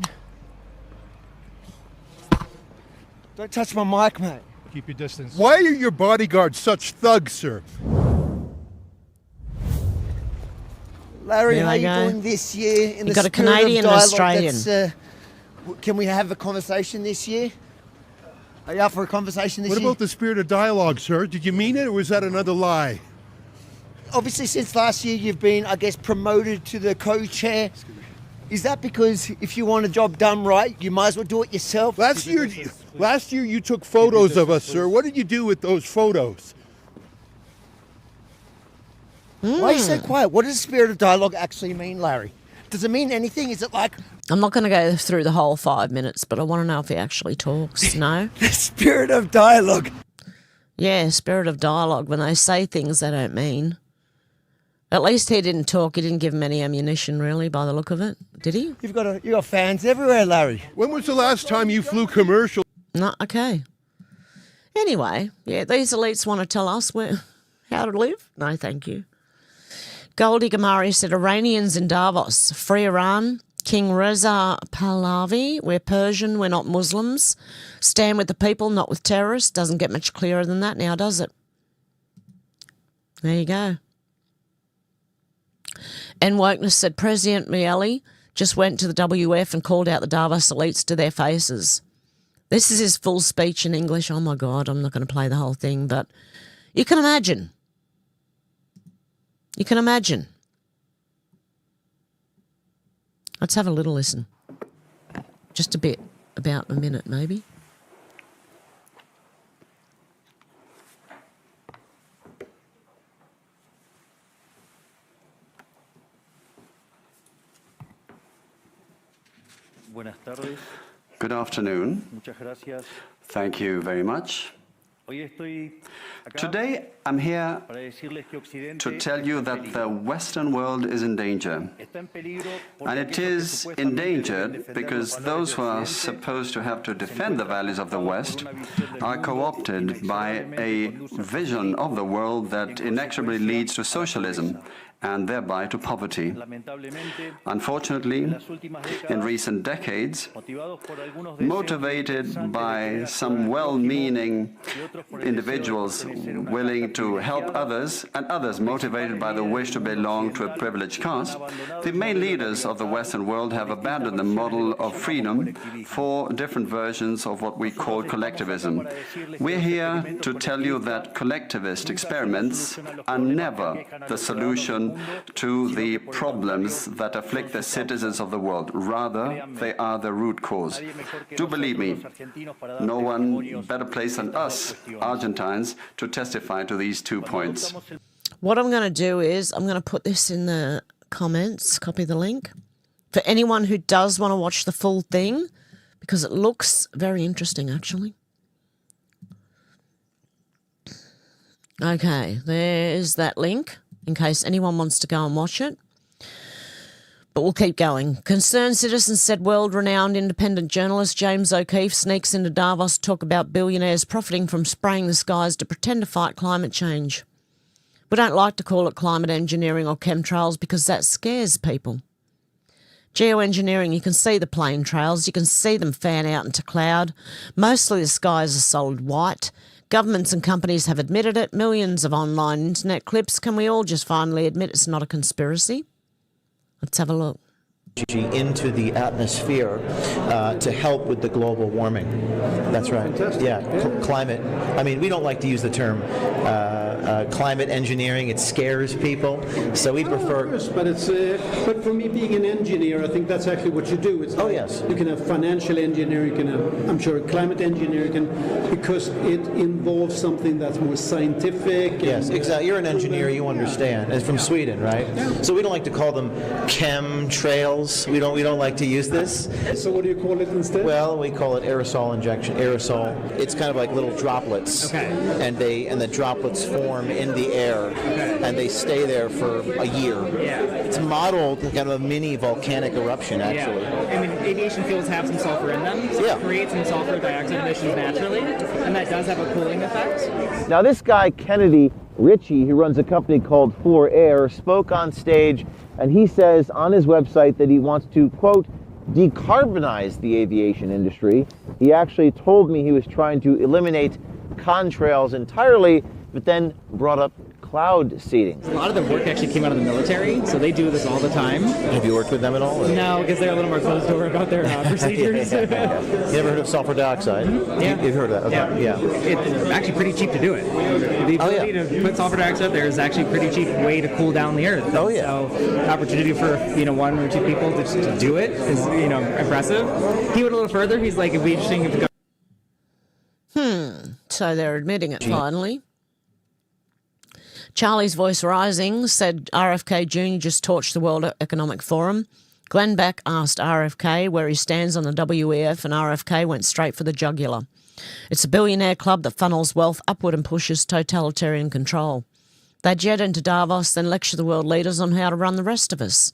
Don't touch my mic, mate. Keep your distance. Why are your bodyguards such thugs, sir? Larry, how are you doing this year in the got a spirit Canadian of and dialogue? Australian. Can we have a conversation this year? Are you up for a conversation this What year? about the spirit of dialogue, sir? Did you mean it, or was that another lie? Obviously, since last year, you've been, I guess, promoted to the co-chair. Is that because if you want a job done right, you might as well do it yourself? Last year you took photos of us, sir. What did you do with those photos? Why are you so quiet? What does spirit of dialogue actually mean, Larry? Does it mean anything? Is it like... I'm not going to go through the whole 5 minutes, but I want to know if he actually talks. No? The spirit of dialogue. Yeah, spirit of dialogue. When they say things they don't mean. At least he didn't talk. He didn't give him any ammunition, really, by the look of it. Did he? You got fans everywhere, Larry. When was the last time you flew commercial? No, okay. Anyway, yeah, these elites want to tell us how to live. No, thank you. Goldie Gamari said Iranians in Davos, free Iran, King Reza Pahlavi, we're Persian, we're not Muslims, stand with the people, not with terrorists. Doesn't get much clearer than that now, does it? There you go. And Wokeness said President Miele just went to the WF and called out the Davos elites to their faces. This is his full speech in English. Oh, my God, I'm not going to play the whole thing, but you can imagine. You can imagine. Let's have a little listen. Just a bit, about a minute maybe. Buenas tardes. Good afternoon. Muchas gracias. Thank you very much. Today, I'm here to tell you that the Western world is in danger. And it is endangered because those who are supposed to have to defend the values of the West are co-opted by a vision of the world that inexorably leads to socialism. and thereby to poverty. Unfortunately, in recent decades, motivated by some well-meaning individuals willing to help others, and others motivated by the wish to belong to a privileged caste, the main leaders of the Western world have abandoned the model of freedom for different versions of what we call collectivism. We're here to tell you that collectivist experiments are never the solution to the problems that afflict the citizens of the world. Rather, they are the root cause. Do believe me, no one better placed than us, Argentines, to testify to these 2 points. What I'm going to do is I'm going to put this in the comments, copy the link, for anyone who does want to watch the full thing, because it looks very interesting, actually. Okay, there's that link in case anyone wants to go and watch it. But we'll keep going. Concerned citizens said world-renowned independent journalist James O'Keefe sneaks into Davos to talk about billionaires profiting from spraying the skies to pretend to fight climate change. We don't like to call it climate engineering or chemtrails because that scares people. Geoengineering, you can see the plane trails, you can see them fan out into cloud. Mostly the skies are solid white. Governments and companies have admitted it. Millions of online internet clips. Can we all just finally admit it's not a conspiracy? Let's have a look. Into the atmosphere to help with the global warming. That's right. Fantastic. Yeah, climate. I mean, we don't like to use the term climate engineering. It scares people, so we prefer. Of course, but it's but for me, being an engineer, I think that's actually what you do. It's yes. You can have financial engineering, you can have, I'm sure, climate engineering, because it involves something that's more scientific. Yes, exactly. You're an engineer. You understand. It's from Sweden, right? Yeah. So we don't like to call them chemtrails. We don't like to use this. So what do you call it instead? Well, we call it aerosol injection. Aerosol. It's kind of like little droplets. Okay. And the droplets form in the air, and they stay there for a year. Yeah. It's modeled kind of a mini volcanic eruption, actually. Yeah. I mean, aviation fuels have some sulfur in them, so it creates some sulfur dioxide emissions naturally, and that does have a cooling effect. Now, this guy Kennedy Ritchie, who runs a company called For Air, spoke on stage, and he says on his website that he wants to, quote, decarbonize the aviation industry. He actually told me he was trying to eliminate contrails entirely, but then brought up cloud seeding. A lot of the work actually came out of the military, so they do this all the time. Have you worked with them at all? Or? No, because they're a little more closed door about their procedures. You ever heard of sulfur dioxide? Yeah. You've heard of that? Okay. Yeah. It's actually pretty cheap to do it. The ability to put sulfur dioxide there is actually a pretty cheap way to cool down the earth. Oh, yeah. So the opportunity for, one or two people to do it is, impressive. He went a little further. He's like, it'd be interesting if So they're admitting it finally. Charlie's Voice Rising said RFK Jr. just torched the World Economic Forum. Glenn Beck asked RFK where he stands on the WEF, and RFK went straight for the jugular. It's a billionaire club that funnels wealth upward and pushes totalitarian control. They jet into Davos, then lecture the world leaders on how to run the rest of us.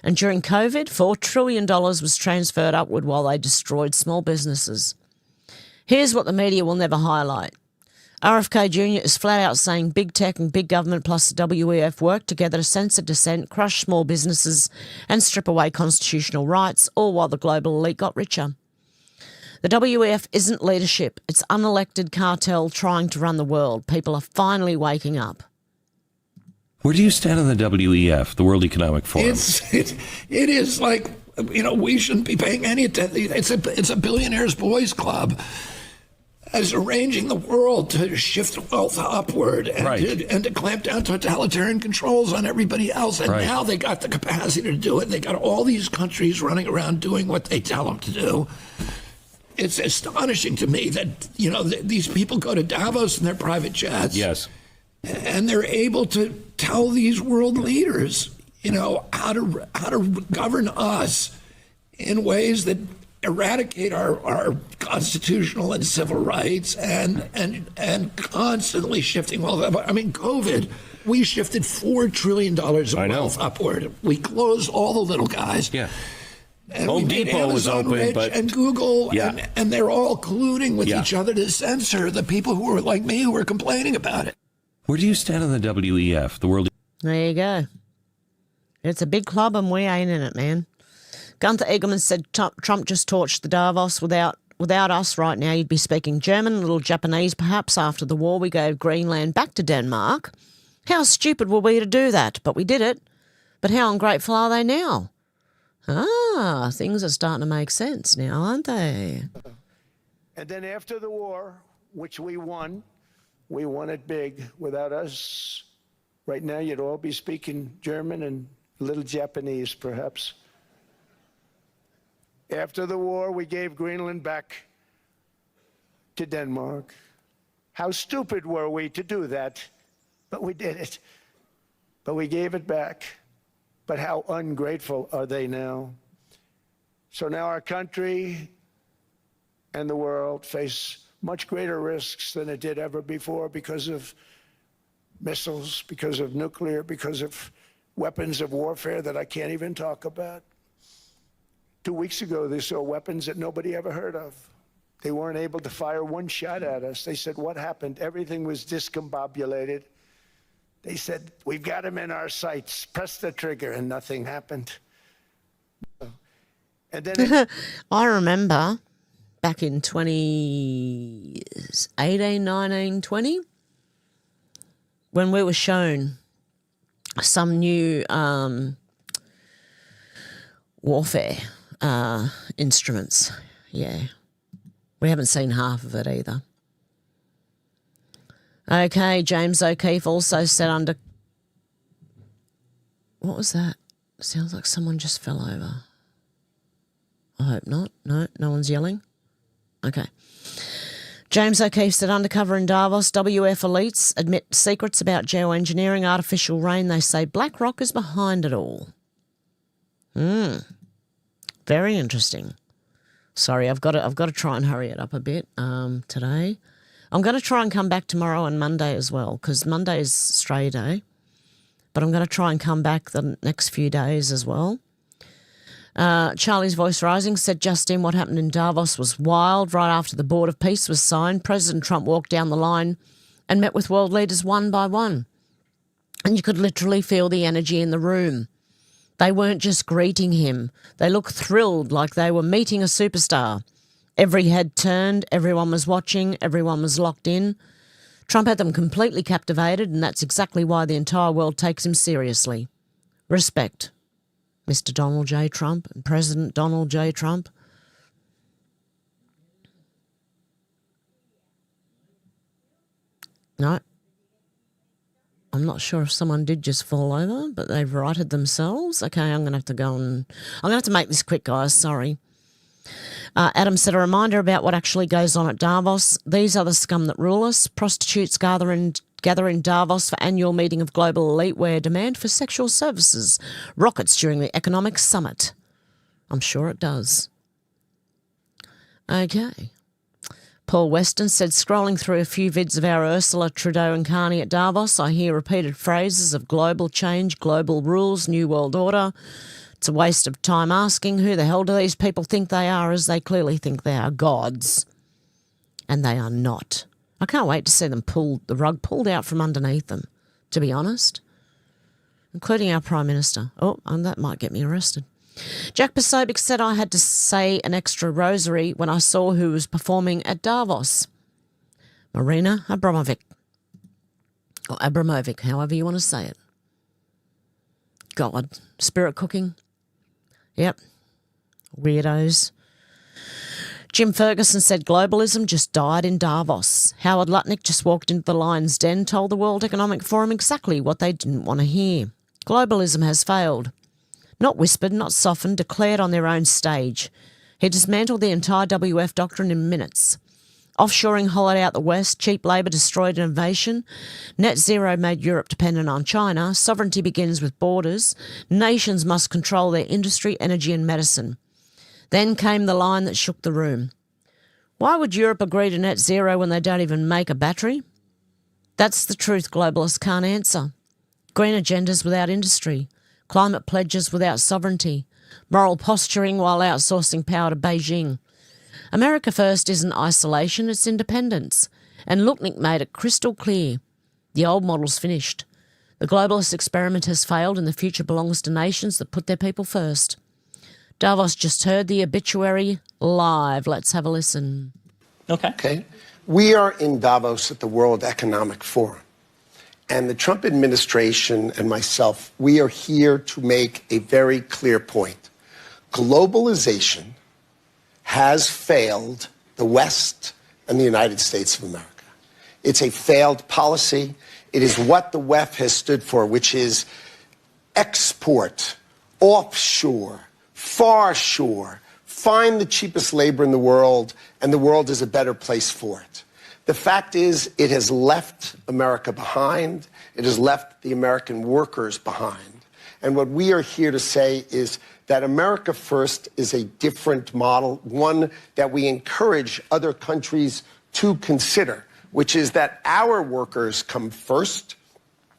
And during COVID, $4 trillion was transferred upward while they destroyed small businesses. Here's what the media will never highlight. RFK Jr. is flat out saying big tech and big government plus the WEF work together to censor dissent, crush small businesses and strip away constitutional rights, all while the global elite got richer. The WEF isn't leadership. It's unelected cartel trying to run the world. People are finally waking up. Where do you stand on the WEF, the World Economic Forum? It is like, we shouldn't be paying any attention. It's a billionaires' boys club. As arranging the world to shift wealth upward and to clamp down totalitarian controls on everybody else. And now they got the capacity to do it. They got all these countries running around doing what they tell them to do. It's astonishing to me that, these people go to Davos in their private jets. Yes. And they're able to tell these world leaders, how to govern us in ways that eradicate our constitutional and civil rights and constantly shifting wealth. I mean, COVID, we shifted $4 trillion of wealth upward. We closed all the little guys. Yeah. And Home Depot was open, but and Google, and they're all colluding with each other to censor the people who are like me who are complaining about it. Where do you stand on the WEF, the World? There you go. It's a big club and we ain't in it, man. Gunther Eagleman said Trump just torched the Davos. Without us right now, you'd be speaking German, a little Japanese perhaps. After the war, we gave Greenland back to Denmark. How stupid were we to do that? But we did it. But how ungrateful are they now? Ah, things are starting to make sense now, aren't they? And then after the war, which we won it big. Without us, right now you'd all be speaking German and a little Japanese, perhaps. After the war, we gave Greenland back to Denmark. How stupid were we to do that? But we did it. But we gave it back. But how ungrateful are they now? So now our country and the world face much greater risks than it did ever before because of missiles, because of nuclear, because of weapons of warfare that I can't even talk about. 2 weeks ago, they saw weapons that nobody ever heard of. They weren't able to fire one shot at us. They said, what happened? Everything was discombobulated. They said, we've got them in our sights. Press the trigger, and nothing happened. And then I remember back in 2018, 19, 20, when we were shown some new warfare instruments. Yeah. We haven't seen half of it either. Okay, James O'Keefe also said under... What was that? Sounds like someone just fell over. I hope not. No one's yelling. Okay. James O'Keefe said undercover in Davos, WF elites admit secrets about geoengineering, artificial rain. They say BlackRock is behind it all. Very interesting. Sorry, I've got to try and hurry it up a bit today. I'm going to try and come back tomorrow and Monday as well, because Monday is Stray Day. But I'm going to try and come back the next few days as well. Charlie's Voice Rising said, Justine, what happened in Davos was wild. Right after the Board of Peace was signed, President Trump walked down the line and met with world leaders one by one. And you could literally feel the energy in the room. They weren't just greeting him. They looked thrilled, like they were meeting a superstar. Every head turned, everyone was watching, everyone was locked in. Trump had them completely captivated, and that's exactly why the entire world takes him seriously. Respect, Mr. Donald J. Trump and President Donald J. Trump. No. I'm not sure if someone did just fall over, but they've righted themselves. Okay, I'm going to have to go and... I'm going to have to make this quick, guys. Sorry. Adam said, a reminder about what actually goes on at Davos. These are the scum that rule us. Prostitutes gather in Davos for annual meeting of global elite where demand for sexual services rockets during the economic summit. I'm sure it does. Okay. Paul Weston said, scrolling through a few vids of our Ursula, Trudeau and Carney at Davos, I hear repeated phrases of global change, global rules, new world order. It's a waste of time asking who the hell do these people think they are, as they clearly think they are gods. And they are not. I can't wait to see them the rug pulled out from underneath them, to be honest. Including our Prime Minister. Oh, and that might get me arrested. Jack Posobiec said I had to say an extra rosary when I saw who was performing at Davos. Marina Abramovic. Or Abramovic, however you want to say it. God. Spirit cooking. Yep. Weirdos. Jim Ferguson said globalism just died in Davos. Howard Lutnick just walked into the lion's den, told the World Economic Forum exactly what they didn't want to hear. Globalism has failed. Not whispered, not softened, declared on their own stage. He dismantled the entire WF doctrine in minutes. Offshoring hollowed out the West, cheap labour destroyed innovation, net zero made Europe dependent on China, sovereignty begins with borders, nations must control their industry, energy and medicine. Then came the line that shook the room. Why would Europe agree to net zero when they don't even make a battery? That's the truth globalists can't answer. Green agendas without industry, climate pledges without sovereignty, moral posturing while outsourcing power to Beijing. America First isn't isolation, it's independence. And Lutnick made it crystal clear. The old model's finished. The globalist experiment has failed and the future belongs to nations that put their people first. Davos just heard the obituary live. Let's have a listen. Okay. We are in Davos at the World Economic Forum. And the Trump administration and myself, we are here to make a very clear point. Globalization has failed the West and the United States of America. It's a failed policy. It is what the WEF has stood for, which is export, offshore, far shore, find the cheapest labor in the world, and the world is a better place for it. The fact is, it has left America behind. It has left the American workers behind. And what we are here to say is that America First is a different model, one that we encourage other countries to consider, which is that our workers come first.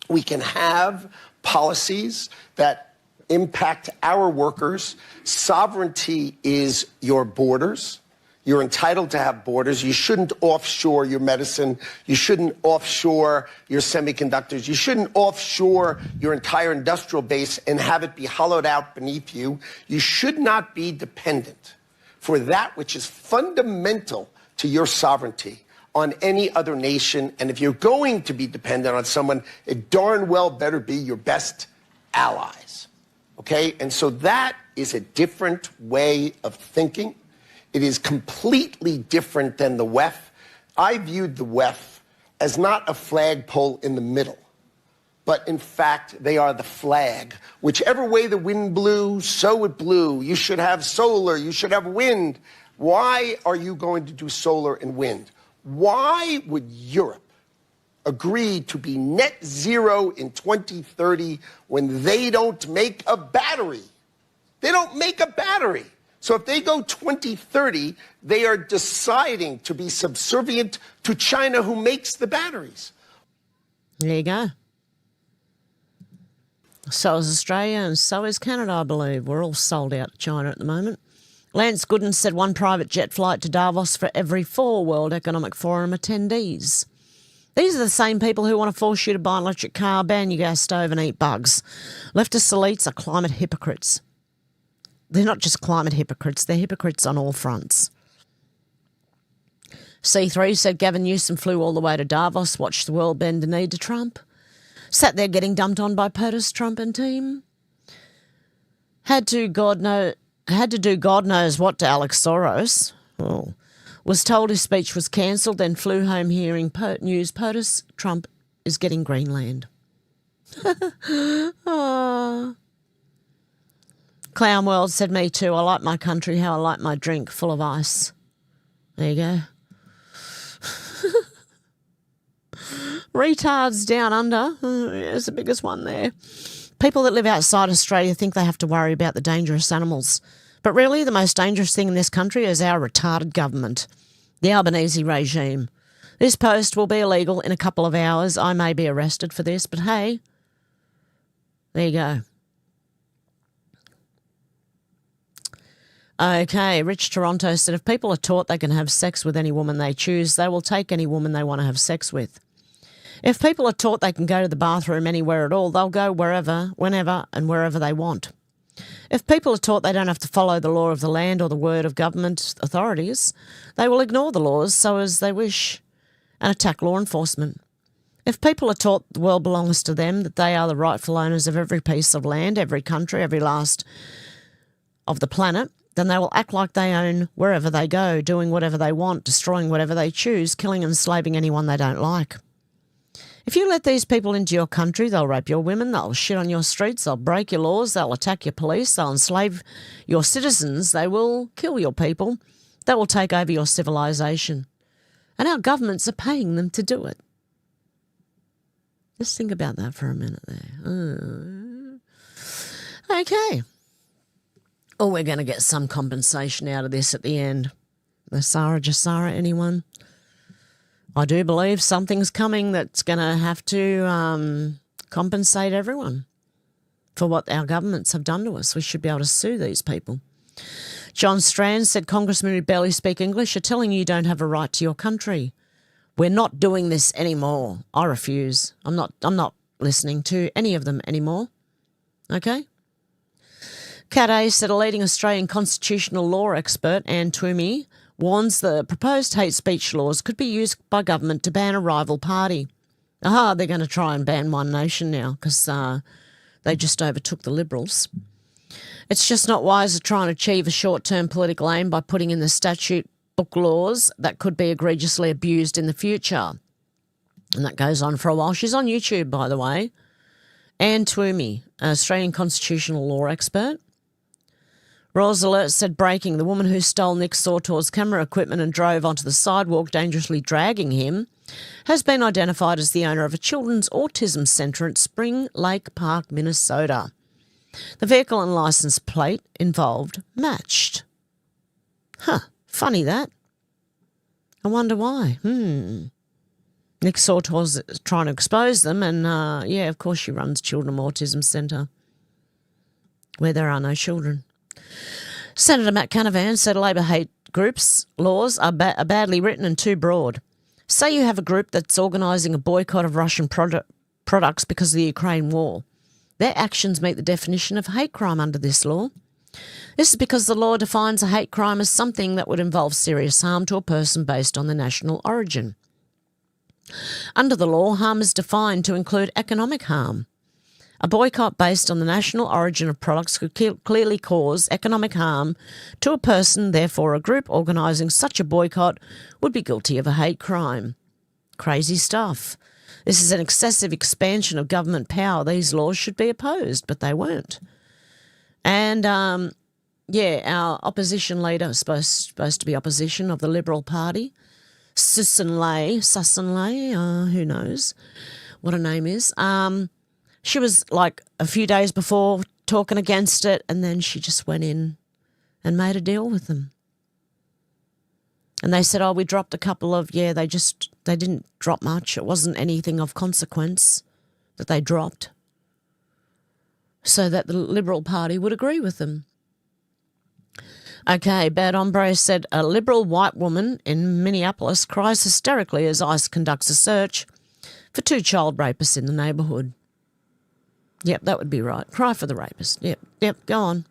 We can have policies that impact our workers. Sovereignty is your borders. You're entitled to have borders. You shouldn't offshore your medicine. You shouldn't offshore your semiconductors. You shouldn't offshore your entire industrial base and have it be hollowed out beneath you. You should not be dependent for that which is fundamental to your sovereignty on any other nation. And if you're going to be dependent on someone, it darn well better be your best allies. Okay? And so that is a different way of thinking. It is completely different than the WEF. I viewed the WEF as not a flagpole in the middle, but in fact, they are the flag. Whichever way the wind blew, so it blew. You should have solar, you should have wind. Why are you going to do solar and wind? Why would Europe agree to be net zero in 2030 when they don't make a battery? They don't make a battery. So if they go 2030, they are deciding to be subservient to China, who makes the batteries. There you go. So is Australia and so is Canada, I believe. We're all sold out to China at the moment. Lance Gooden said one private jet flight to Davos for every 4 World Economic Forum attendees. These are the same people who want to force you to buy an electric car, ban your gas stove and eat bugs. Leftist elites are climate hypocrites. They're not just climate hypocrites, they're hypocrites on all fronts. C3 said Gavin Newsom flew all the way to Davos, watched the world bend the knee to Trump, sat there getting dumped on by POTUS, Trump and team. Had to do God knows what to Alex Soros. Oh. Was told his speech was cancelled, then flew home hearing news POTUS, Trump is getting Greenland. Oh. Clown World said, me too. I like my country how I like my drink, full of ice. There you go. Retards down under. There's the biggest one there. People that live outside Australia think they have to worry about the dangerous animals. But really, the most dangerous thing in this country is our retarded government, the Albanese regime. This post will be illegal in a couple of hours. I may be arrested for this, but hey, there you go. Okay, Rich Toronto said if people are taught they can have sex with any woman they choose, they will take any woman they want to have sex with. If people are taught they can go to the bathroom anywhere at all, they'll go wherever, whenever and wherever they want. If people are taught they don't have to follow the law of the land or the word of government authorities, they will ignore the laws so as they wish and attack law enforcement. If people are taught the world belongs to them, that they are the rightful owners of every piece of land, every country, every last of the planet, then they will act like they own wherever they go, doing whatever they want, destroying whatever they choose, killing and enslaving anyone they don't like. If you let these people into your country, they'll rape your women, they'll shit on your streets, they'll break your laws, they'll attack your police, they'll enslave your citizens, they will kill your people, they will take over your civilization. And our governments are paying them to do it. Just think about that for a minute there. Okay. Oh, we're going to get some compensation out of this at the end. The Sarah Jassara, anyone? I do believe something's coming that's going to have to compensate everyone for what our governments have done to us. We should be able to sue these people. John Strand said, Congressmen who barely speak English are telling you don't have a right to your country. We're not doing this anymore. I refuse. I'm not listening to any of them anymore. Okay? Cat A said a leading Australian constitutional law expert, Anne Twomey, warns the proposed hate speech laws could be used by government to ban a rival party. They're going to try and ban One Nation now because they just overtook the Liberals. It's just not wise to try and achieve a short-term political aim by putting in the statute book laws that could be egregiously abused in the future. And that goes on for a while. She's on YouTube, by the way. Anne Twomey, an Australian constitutional law expert. Raw's Alert said breaking, the woman who stole Nick Sautor's camera equipment and drove onto the sidewalk, dangerously dragging him, has been identified as the owner of a children's autism centre at Spring Lake Park, Minnesota. The vehicle and licence plate involved matched. Funny that. I wonder why. Nick Sautor's trying to expose them and, of course she runs Children Autism Centre where there are no children. Senator Matt Canavan said Labor hate groups' laws are badly written and too broad. Say you have a group that's organising a boycott of Russian products because of the Ukraine war. Their actions meet the definition of hate crime under this law. This is because the law defines a hate crime as something that would involve serious harm to a person based on their national origin. Under the law, harm is defined to include economic harm. A boycott based on the national origin of products could clearly cause economic harm to a person, therefore a group organising such a boycott would be guilty of a hate crime. Crazy stuff. This is an excessive expansion of government power. These laws should be opposed, but they weren't. And, our opposition leader, supposed to be opposition of the Liberal Party, Susan Ley, who knows what her name is. She was like a few days before talking against it, and then she just went in and made a deal with them. And they said, we dropped a couple of, they didn't drop much. It wasn't anything of consequence that they dropped, so that the Liberal Party would agree with them. Okay, Bad Hombre said a Liberal white woman in Minneapolis cries hysterically as ICE conducts a search for 2 child rapists in the neighbourhood. Yep, that would be right. Cry for the rapist. Yep, go on.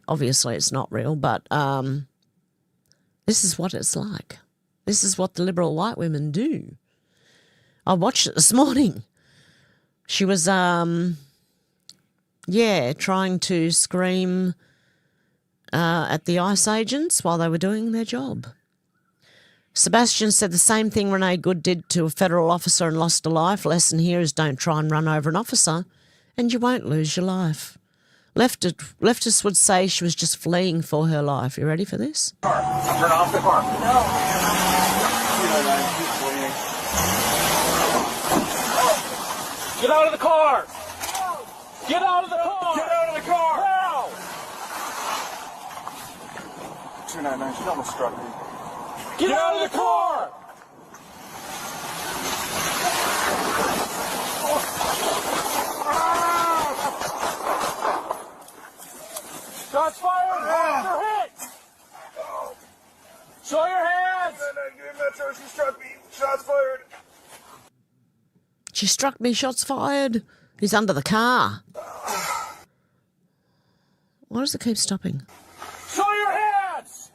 Obviously it's not real, but this is what it's like. This is what the Liberal white women do. I watched it this morning. She was, trying to scream at the ICE agents while they were doing their job. Sebastian said the same thing Renee Good did to a federal officer and lost a life. Lesson here is don't try and run over an officer and you won't lose your life. Leftists would say she was just fleeing for her life. You ready for this? Turn off the car. No. Get out of the car! Get out of the car! Get out of the car! Now! 299, she almost struck me. Get out of the car! Shots fired! You're hit! Show your hands! Metro, she struck me. Shots fired. She struck me, shots fired. He's under the car. Why does it keep stopping? Show your hands!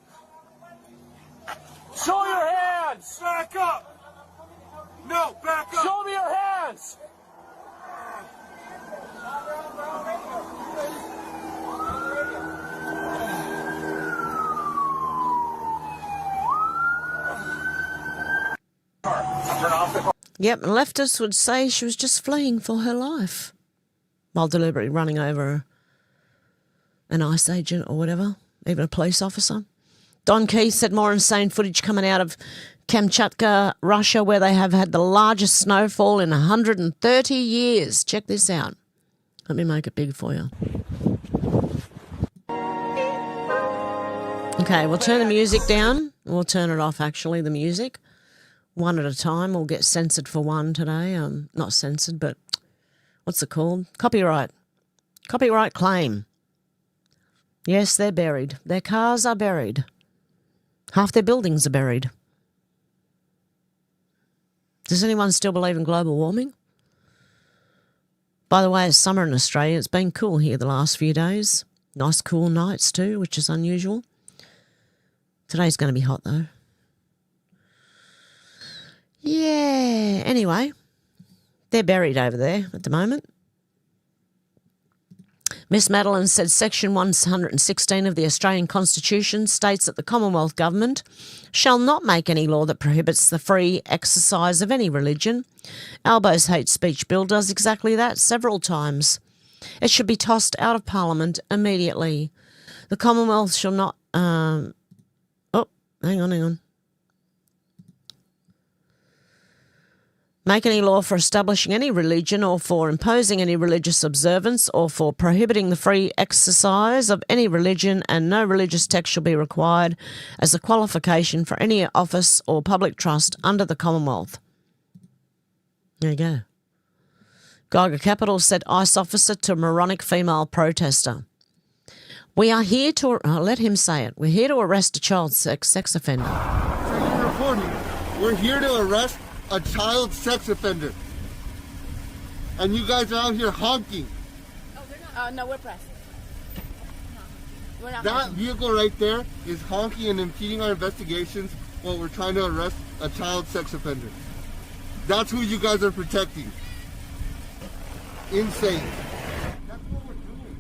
Show your hands! Back up! No, back up! Show me your hands! Turn off the car. Yep, and leftists would say she was just fleeing for her life while deliberately running over an ICE agent or whatever, even a police officer. Don Keith said more insane footage coming out of Kamchatka, Russia, where they have had the largest snowfall in 130 years. Check this out. Let me make it big for you. Okay, we'll turn the music down. We'll turn it off, actually, the music. One at a time. We'll get censored for one today. Not censored, but what's it called? Copyright. Copyright claim. Yes, they're buried. Their cars are buried. Half their buildings are buried. Does anyone still believe in global warming? By the way, it's summer in Australia. It's been cool here the last few days. Nice cool nights too, which is unusual. Today's going to be hot though. Yeah, anyway, they're buried over there at the moment. Miss Madeline said Section 116 of the Australian Constitution states that the Commonwealth Government shall not make any law that prohibits the free exercise of any religion. Albo's hate speech bill does exactly that several times. It should be tossed out of Parliament immediately. The Commonwealth shall not... hang on. Make any law for establishing any religion or for imposing any religious observance or for prohibiting the free exercise of any religion, and no religious text shall be required as a qualification for any office or public trust under the Commonwealth. There you go. Geiger Capital said ICE officer to moronic female protester. We are here to... let him say it. We're here to arrest a child sex offender. We're here to arrest a child sex offender. And you guys are out here honking. Oh, they're not. No, we're press. No, we're not. That vehicle right there is honking and impeding our investigations while we're trying to arrest a child sex offender. That's who you guys are protecting. Insane. That's what we're doing.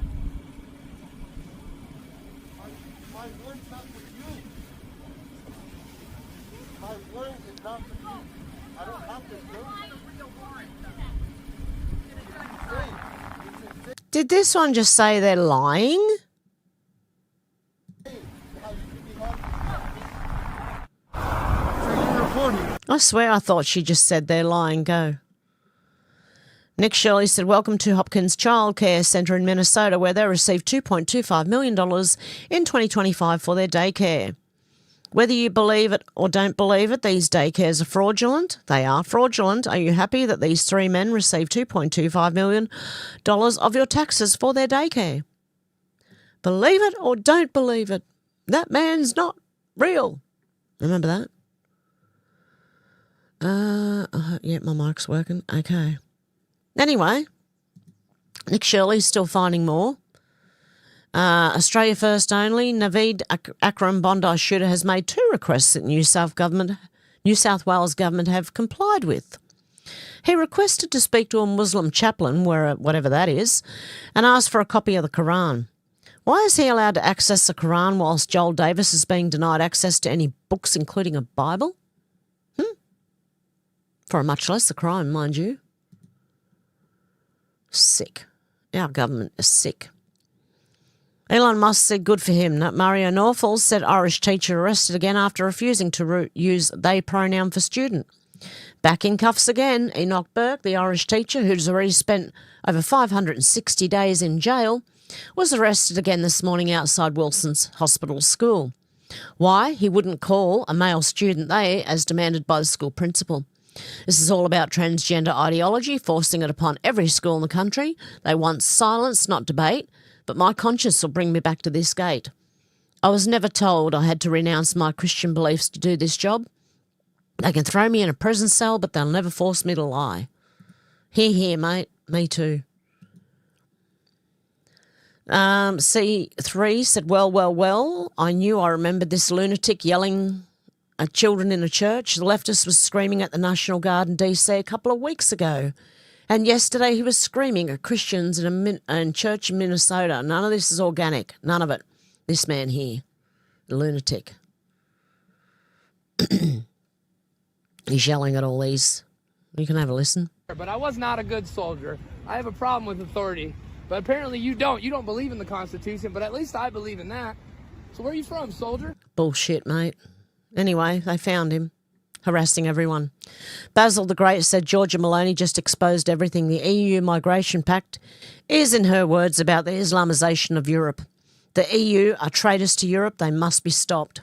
My word's not for you. My word is not for you. I don't have to do it. Did this one just say they're lying? I swear I thought she just said they're lying. Go. Nick Shirley said, welcome to Hopkins Childcare Centre in Minnesota, where they received $2.25 million in 2025 for their daycare. Whether you believe it or don't believe it, these daycares are fraudulent. They are fraudulent. Are you happy that these three men received $2.25 million of your taxes for their daycare? Believe it or don't believe it, that man's not real. Remember that? Yeah, my mic's working. Okay. Anyway, Nick Shirley's still finding more. Australia First only, Naveed Akram Bondi shooter has made 2 requests that New South Wales government have complied with. He requested to speak to a Muslim chaplain, whatever that is, and asked for a copy of the Quran. Why is he allowed to access the Quran whilst Joel Davis is being denied access to any books, including a Bible? For a much lesser crime, mind you. Sick. Our government is sick. Elon Musk said good for him. Mario Norfall said Irish teacher arrested again after refusing to use they pronoun for student. Back in cuffs again, Enoch Burke, the Irish teacher who's already spent over 560 days in jail, was arrested again this morning outside Wilson's Hospital School. Why? He wouldn't call a male student they, as demanded by the school principal. This is all about transgender ideology, forcing it upon every school in the country. They want silence, not debate, but my conscience will bring me back to this gate. I was never told I had to renounce my Christian beliefs to do this job. They can throw me in a prison cell, but they'll never force me to lie. Hear, hear, mate. Me too. C3 said, well, I knew I remembered this lunatic yelling at children in a church. The leftist was screaming at the National Guard in DC a couple of weeks ago. And yesterday he was screaming at Christians in a church in Minnesota. None of this is organic. None of it. This man here, the lunatic. He's yelling at all these. You can have a listen. But I was not a good soldier. I have a problem with authority. But apparently you don't. You don't believe in the Constitution, but at least I believe in that. So where are you from, soldier? Bullshit, mate. Anyway, they found him, harassing everyone. Basil the Great said Georgia Maloney just exposed everything. The EU Migration Pact is, in her words, about the Islamisation of Europe. The EU are traitors to Europe. They must be stopped.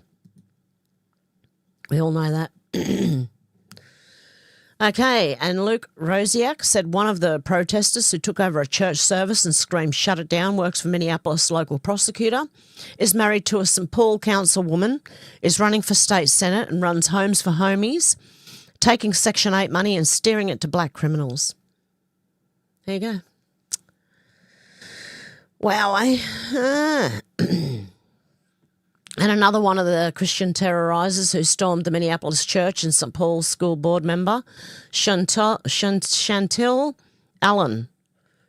We all know that. Okay, and Luke Rosiak said one of the protesters who took over a church service and screamed, "Shut it down," works for Minneapolis local prosecutor, is married to a St. Paul councilwoman, is running for state senate and runs Homes for Homies, taking Section 8 money and steering it to black criminals. There you go. Wow, eh? And another one of the Christian terrorisers who stormed the Minneapolis church and St. Paul's school board member, Chantel Allen.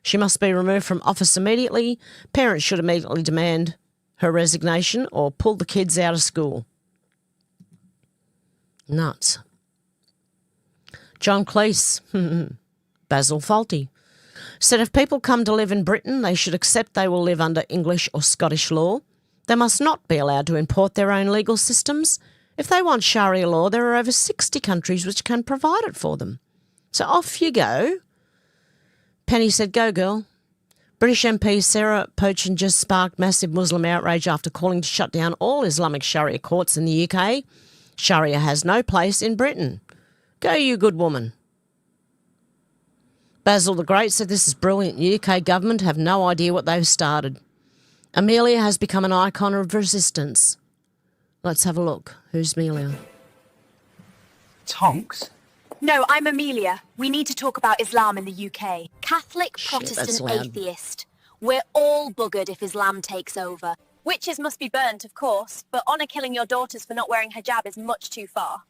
She must be removed from office immediately. Parents should immediately demand her resignation or pull the kids out of school. Nuts. John Cleese, Basil Fawlty, said if people come to live in Britain, they should accept they will live under English or Scottish law. They must not be allowed to import their own legal systems. If they want Sharia law, there are over 60 countries which can provide it for them. So off you go. Penny said, go girl. British MP Sarah Pochin just sparked massive Muslim outrage after calling to shut down all Islamic Sharia courts in the UK. Sharia has no place in Britain. Go you good woman. Basil the Great said this is brilliant. The UK government have no idea what they've started. Amelia has become an icon of resistance. Let's have a look. Who's Amelia? Tonks? No, I'm Amelia. We need to talk about Islam in the UK. Catholic, Protestant, atheist. We're all buggered if Islam takes over. Witches must be burnt, of course, but honour killing your daughters for not wearing hijab is much too far.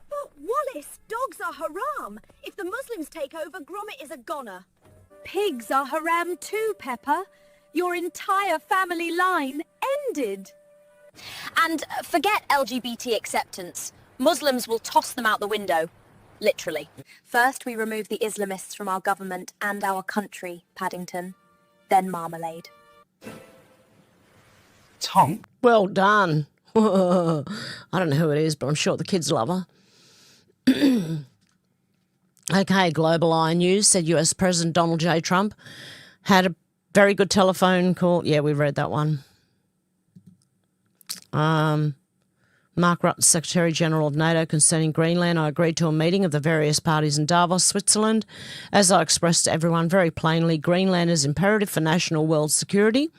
But Wallace, dogs are haram. If the Muslims take over, Gromit is a goner. Pigs are haram too, Pepper. Your entire family line ended. And forget LGBT acceptance. Muslims will toss them out the window. Literally. First, we remove the Islamists from our government and our country, Paddington. Then marmalade. Tom. Well done. I don't know who it is, but I'm sure the kids love her. Okay, Global Eye News said US President Donald J. Trump had a very good telephone call. Yeah, we read that one. Mark Rutte, Secretary General of NATO, concerning Greenland. I agreed to a meeting of the various parties in Davos, Switzerland. As I expressed to everyone very plainly, Greenland is imperative for national world security.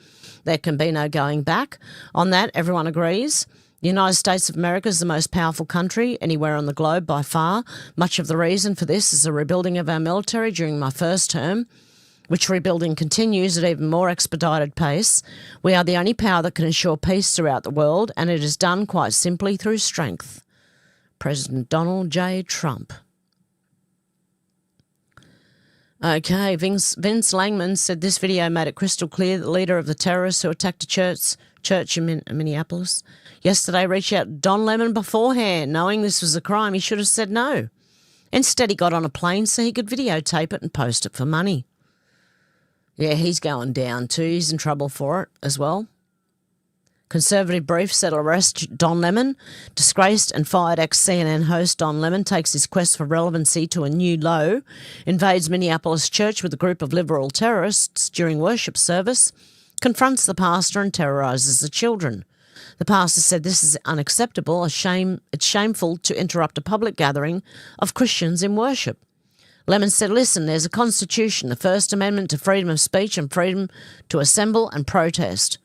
There can be no going back. On that, everyone agrees. The United States of America is the most powerful country anywhere on the globe by far. Much of the reason for this is the rebuilding of our military during my first term, which rebuilding continues at even more expedited pace. We are the only power that can ensure peace throughout the world, and it is done quite simply through strength. President Donald J. Trump. Okay, Vince Langman said this video made it crystal clear that the leader of the terrorists who attacked a church in Minneapolis yesterday reached out to Don Lemon beforehand. Knowing this was a crime, he should have said no. Instead, he got on a plane so he could videotape it and post it for money. Yeah, he's going down too. He's in trouble for it as well. Conservative brief said arrest Don Lemon. Disgraced and fired ex-CNN host Don Lemon takes his quest for relevancy to a new low, invades Minneapolis church with a group of liberal terrorists during worship service, confronts the pastor and terrorises the children. The pastor said this is unacceptable, it's shameful to interrupt a public gathering of Christians in worship. Lemon said, listen, there's a constitution, the First Amendment to freedom of speech and freedom to assemble and protest.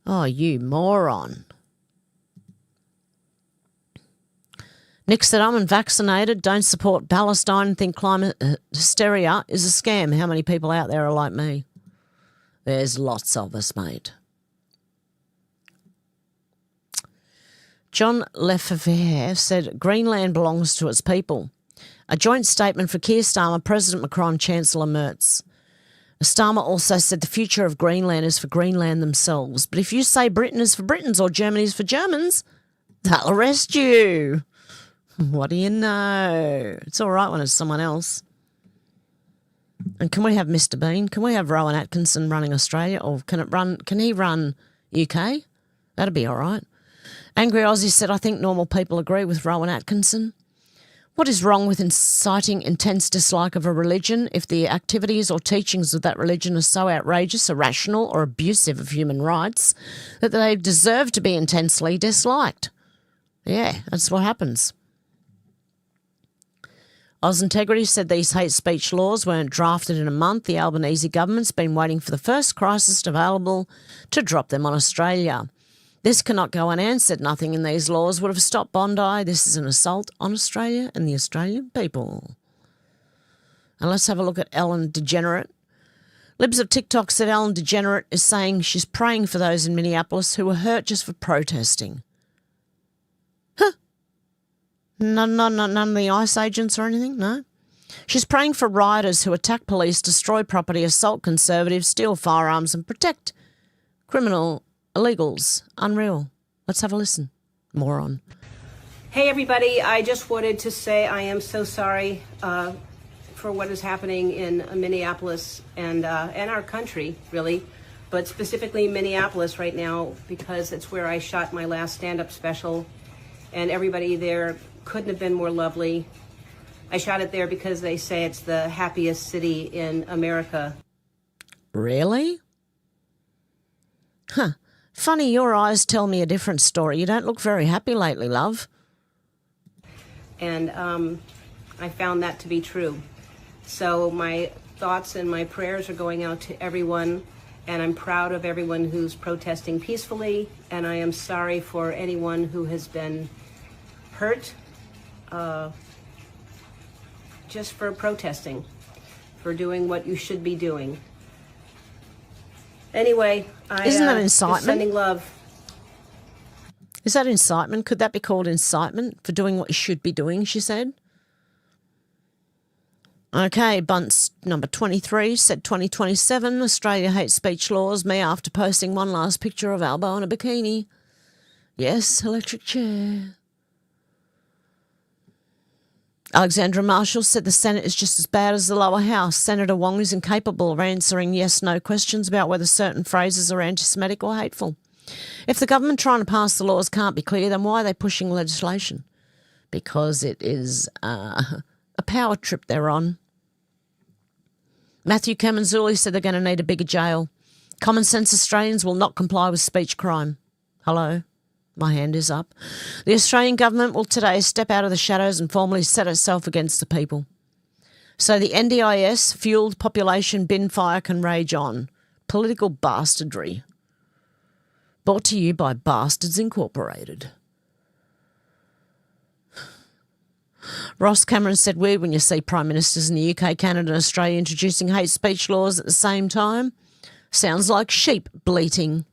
Oh, you moron. Nick said, I'm unvaccinated, don't support Palestine and think climate hysteria is a scam. How many people out there are like me? There's lots of us, mate. John Lefevre said, Greenland belongs to its people. A joint statement for Keir Starmer, President Macron, Chancellor Merz. Starmer also said the future of Greenland is for Greenland themselves. But if you say Britain is for Britons or Germany is for Germans, they'll arrest you. What do you know? It's all right when it's someone else. And can we have Mr. Bean? Can we have Rowan Atkinson running Australia? Or can he run UK? That'd be all right. Angry Aussie said, I think normal people agree with Rowan Atkinson. What is wrong with inciting intense dislike of a religion if the activities or teachings of that religion are so outrageous, irrational or abusive of human rights that they deserve to be intensely disliked? Yeah, that's what happens. Oz Integrity said these hate speech laws weren't drafted in a month. The Albanese government's been waiting for the first crisis available to drop them on Australia. This cannot go unanswered. Nothing in these laws would have stopped Bondi. This is an assault on Australia and the Australian people. And let's have a look at Ellen DeGenerate. Libs of TikTok said Ellen DeGenerate is saying she's praying for those in Minneapolis who were hurt just for protesting. Huh. None of the ICE agents or anything? No? She's praying for rioters who attack police, destroy property, assault conservatives, steal firearms and protect criminal illegals. Unreal. Let's have a listen. Moron. Hey, everybody. I just wanted to say I am so sorry for what is happening in Minneapolis and our country, really, but specifically Minneapolis right now because it's where I shot my last stand-up special, and everybody there couldn't have been more lovely. I shot it there because they say it's the happiest city in America. Really? Huh. Funny, your eyes tell me a different story. You don't look very happy lately, love. And I found that to be true. So my thoughts and my prayers are going out to everyone, and I'm proud of everyone who's protesting peacefully, and I am sorry for anyone who has been hurt just for protesting, for doing what you should be doing. Anyway, Isn't that incitement? just sending love. Is that incitement? Could that be called incitement for doing what you should be doing, she said? Okay, Bunce number 23 said 2027, Australia hates speech laws, me after posting one last picture of Albo in a bikini. Yes, electric chair. Alexandra Marshall said the Senate is just as bad as the lower house. Senator Wong is incapable of answering yes-no questions about whether certain phrases are anti-Semitic or hateful. If the government trying to pass the laws can't be clear, then why are they pushing legislation? Because it is a power trip they're on. Matthew Kamanzuli said they're going to need a bigger jail. Common sense Australians will not comply with speech crime. Hello? My hand is up. The Australian government will today step out of the shadows and formally set itself against the people. So the NDIS-fueled population bin fire can rage on. Political bastardry. Brought to you by Bastards Incorporated. Ross Cameron said, weird when you see Prime Ministers in the UK, Canada and Australia introducing hate speech laws at the same time. Sounds like sheep bleating.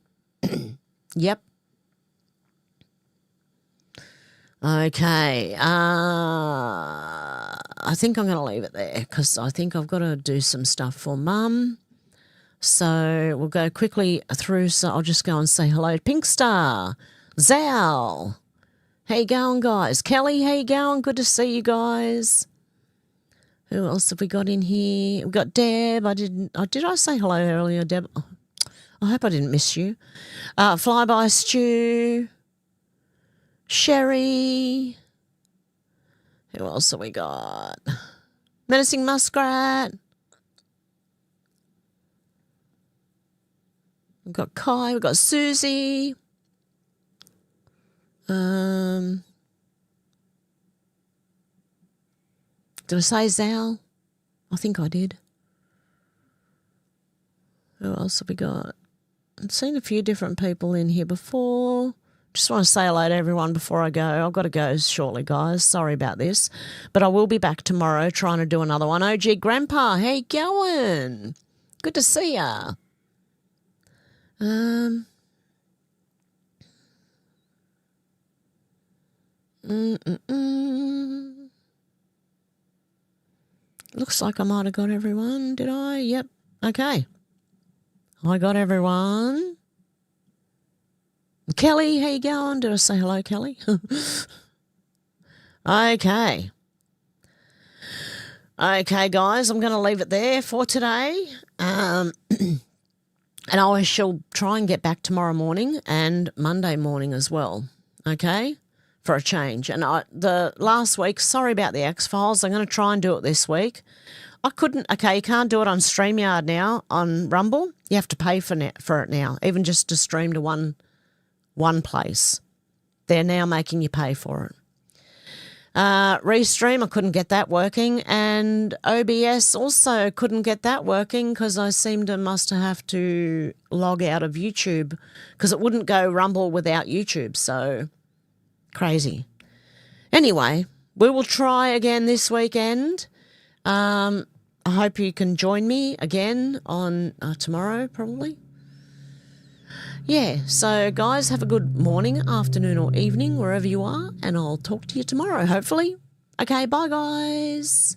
Yep. Okay, I think I'm going to leave it there because I think I've got to do some stuff for Mum. So we'll go quickly through. So I'll just go and say hello to Pink Star, Zal. How you going, guys? Kelly, how you going? Good to see you guys. Who else have we got in here? We've got Deb. Did I say hello earlier, Deb? I hope I didn't miss you. Flyby Stew. Sherry. Who else have we got? Menacing Muskrat. We've got Kai. We've got Susie. Did I say Zal? I think I did. Who else have we got? I've seen a few different people in here before. Just want to say hello to everyone before I go. I've got to go shortly, guys. Sorry about this. But I will be back tomorrow trying to do another one. OG Grandpa, how you going? Good to see ya. Looks like I might have got everyone. Did I? Yep. Okay. I got everyone. Kelly, how you going? Did I say hello, Kelly? Okay. Okay, guys, I'm going to leave it there for today. And I shall try and get back tomorrow morning and Monday morning as well, okay, for a change. And the last week, sorry about the X-Files, I'm going to try and do it this week. I couldn't, okay, you can't do it on StreamYard now, on Rumble. You have to pay for it now, even just to stream to one place. They're now making you pay for it. Restream, I couldn't get that working, and OBS also couldn't get that working because I must have to log out of YouTube because it wouldn't go Rumble without YouTube, so crazy. Anyway, we will try again this weekend. I hope you can join me again on tomorrow, probably. Yeah, so guys, have a good morning, afternoon or evening, wherever you are, and I'll talk to you tomorrow, hopefully. Okay, bye guys.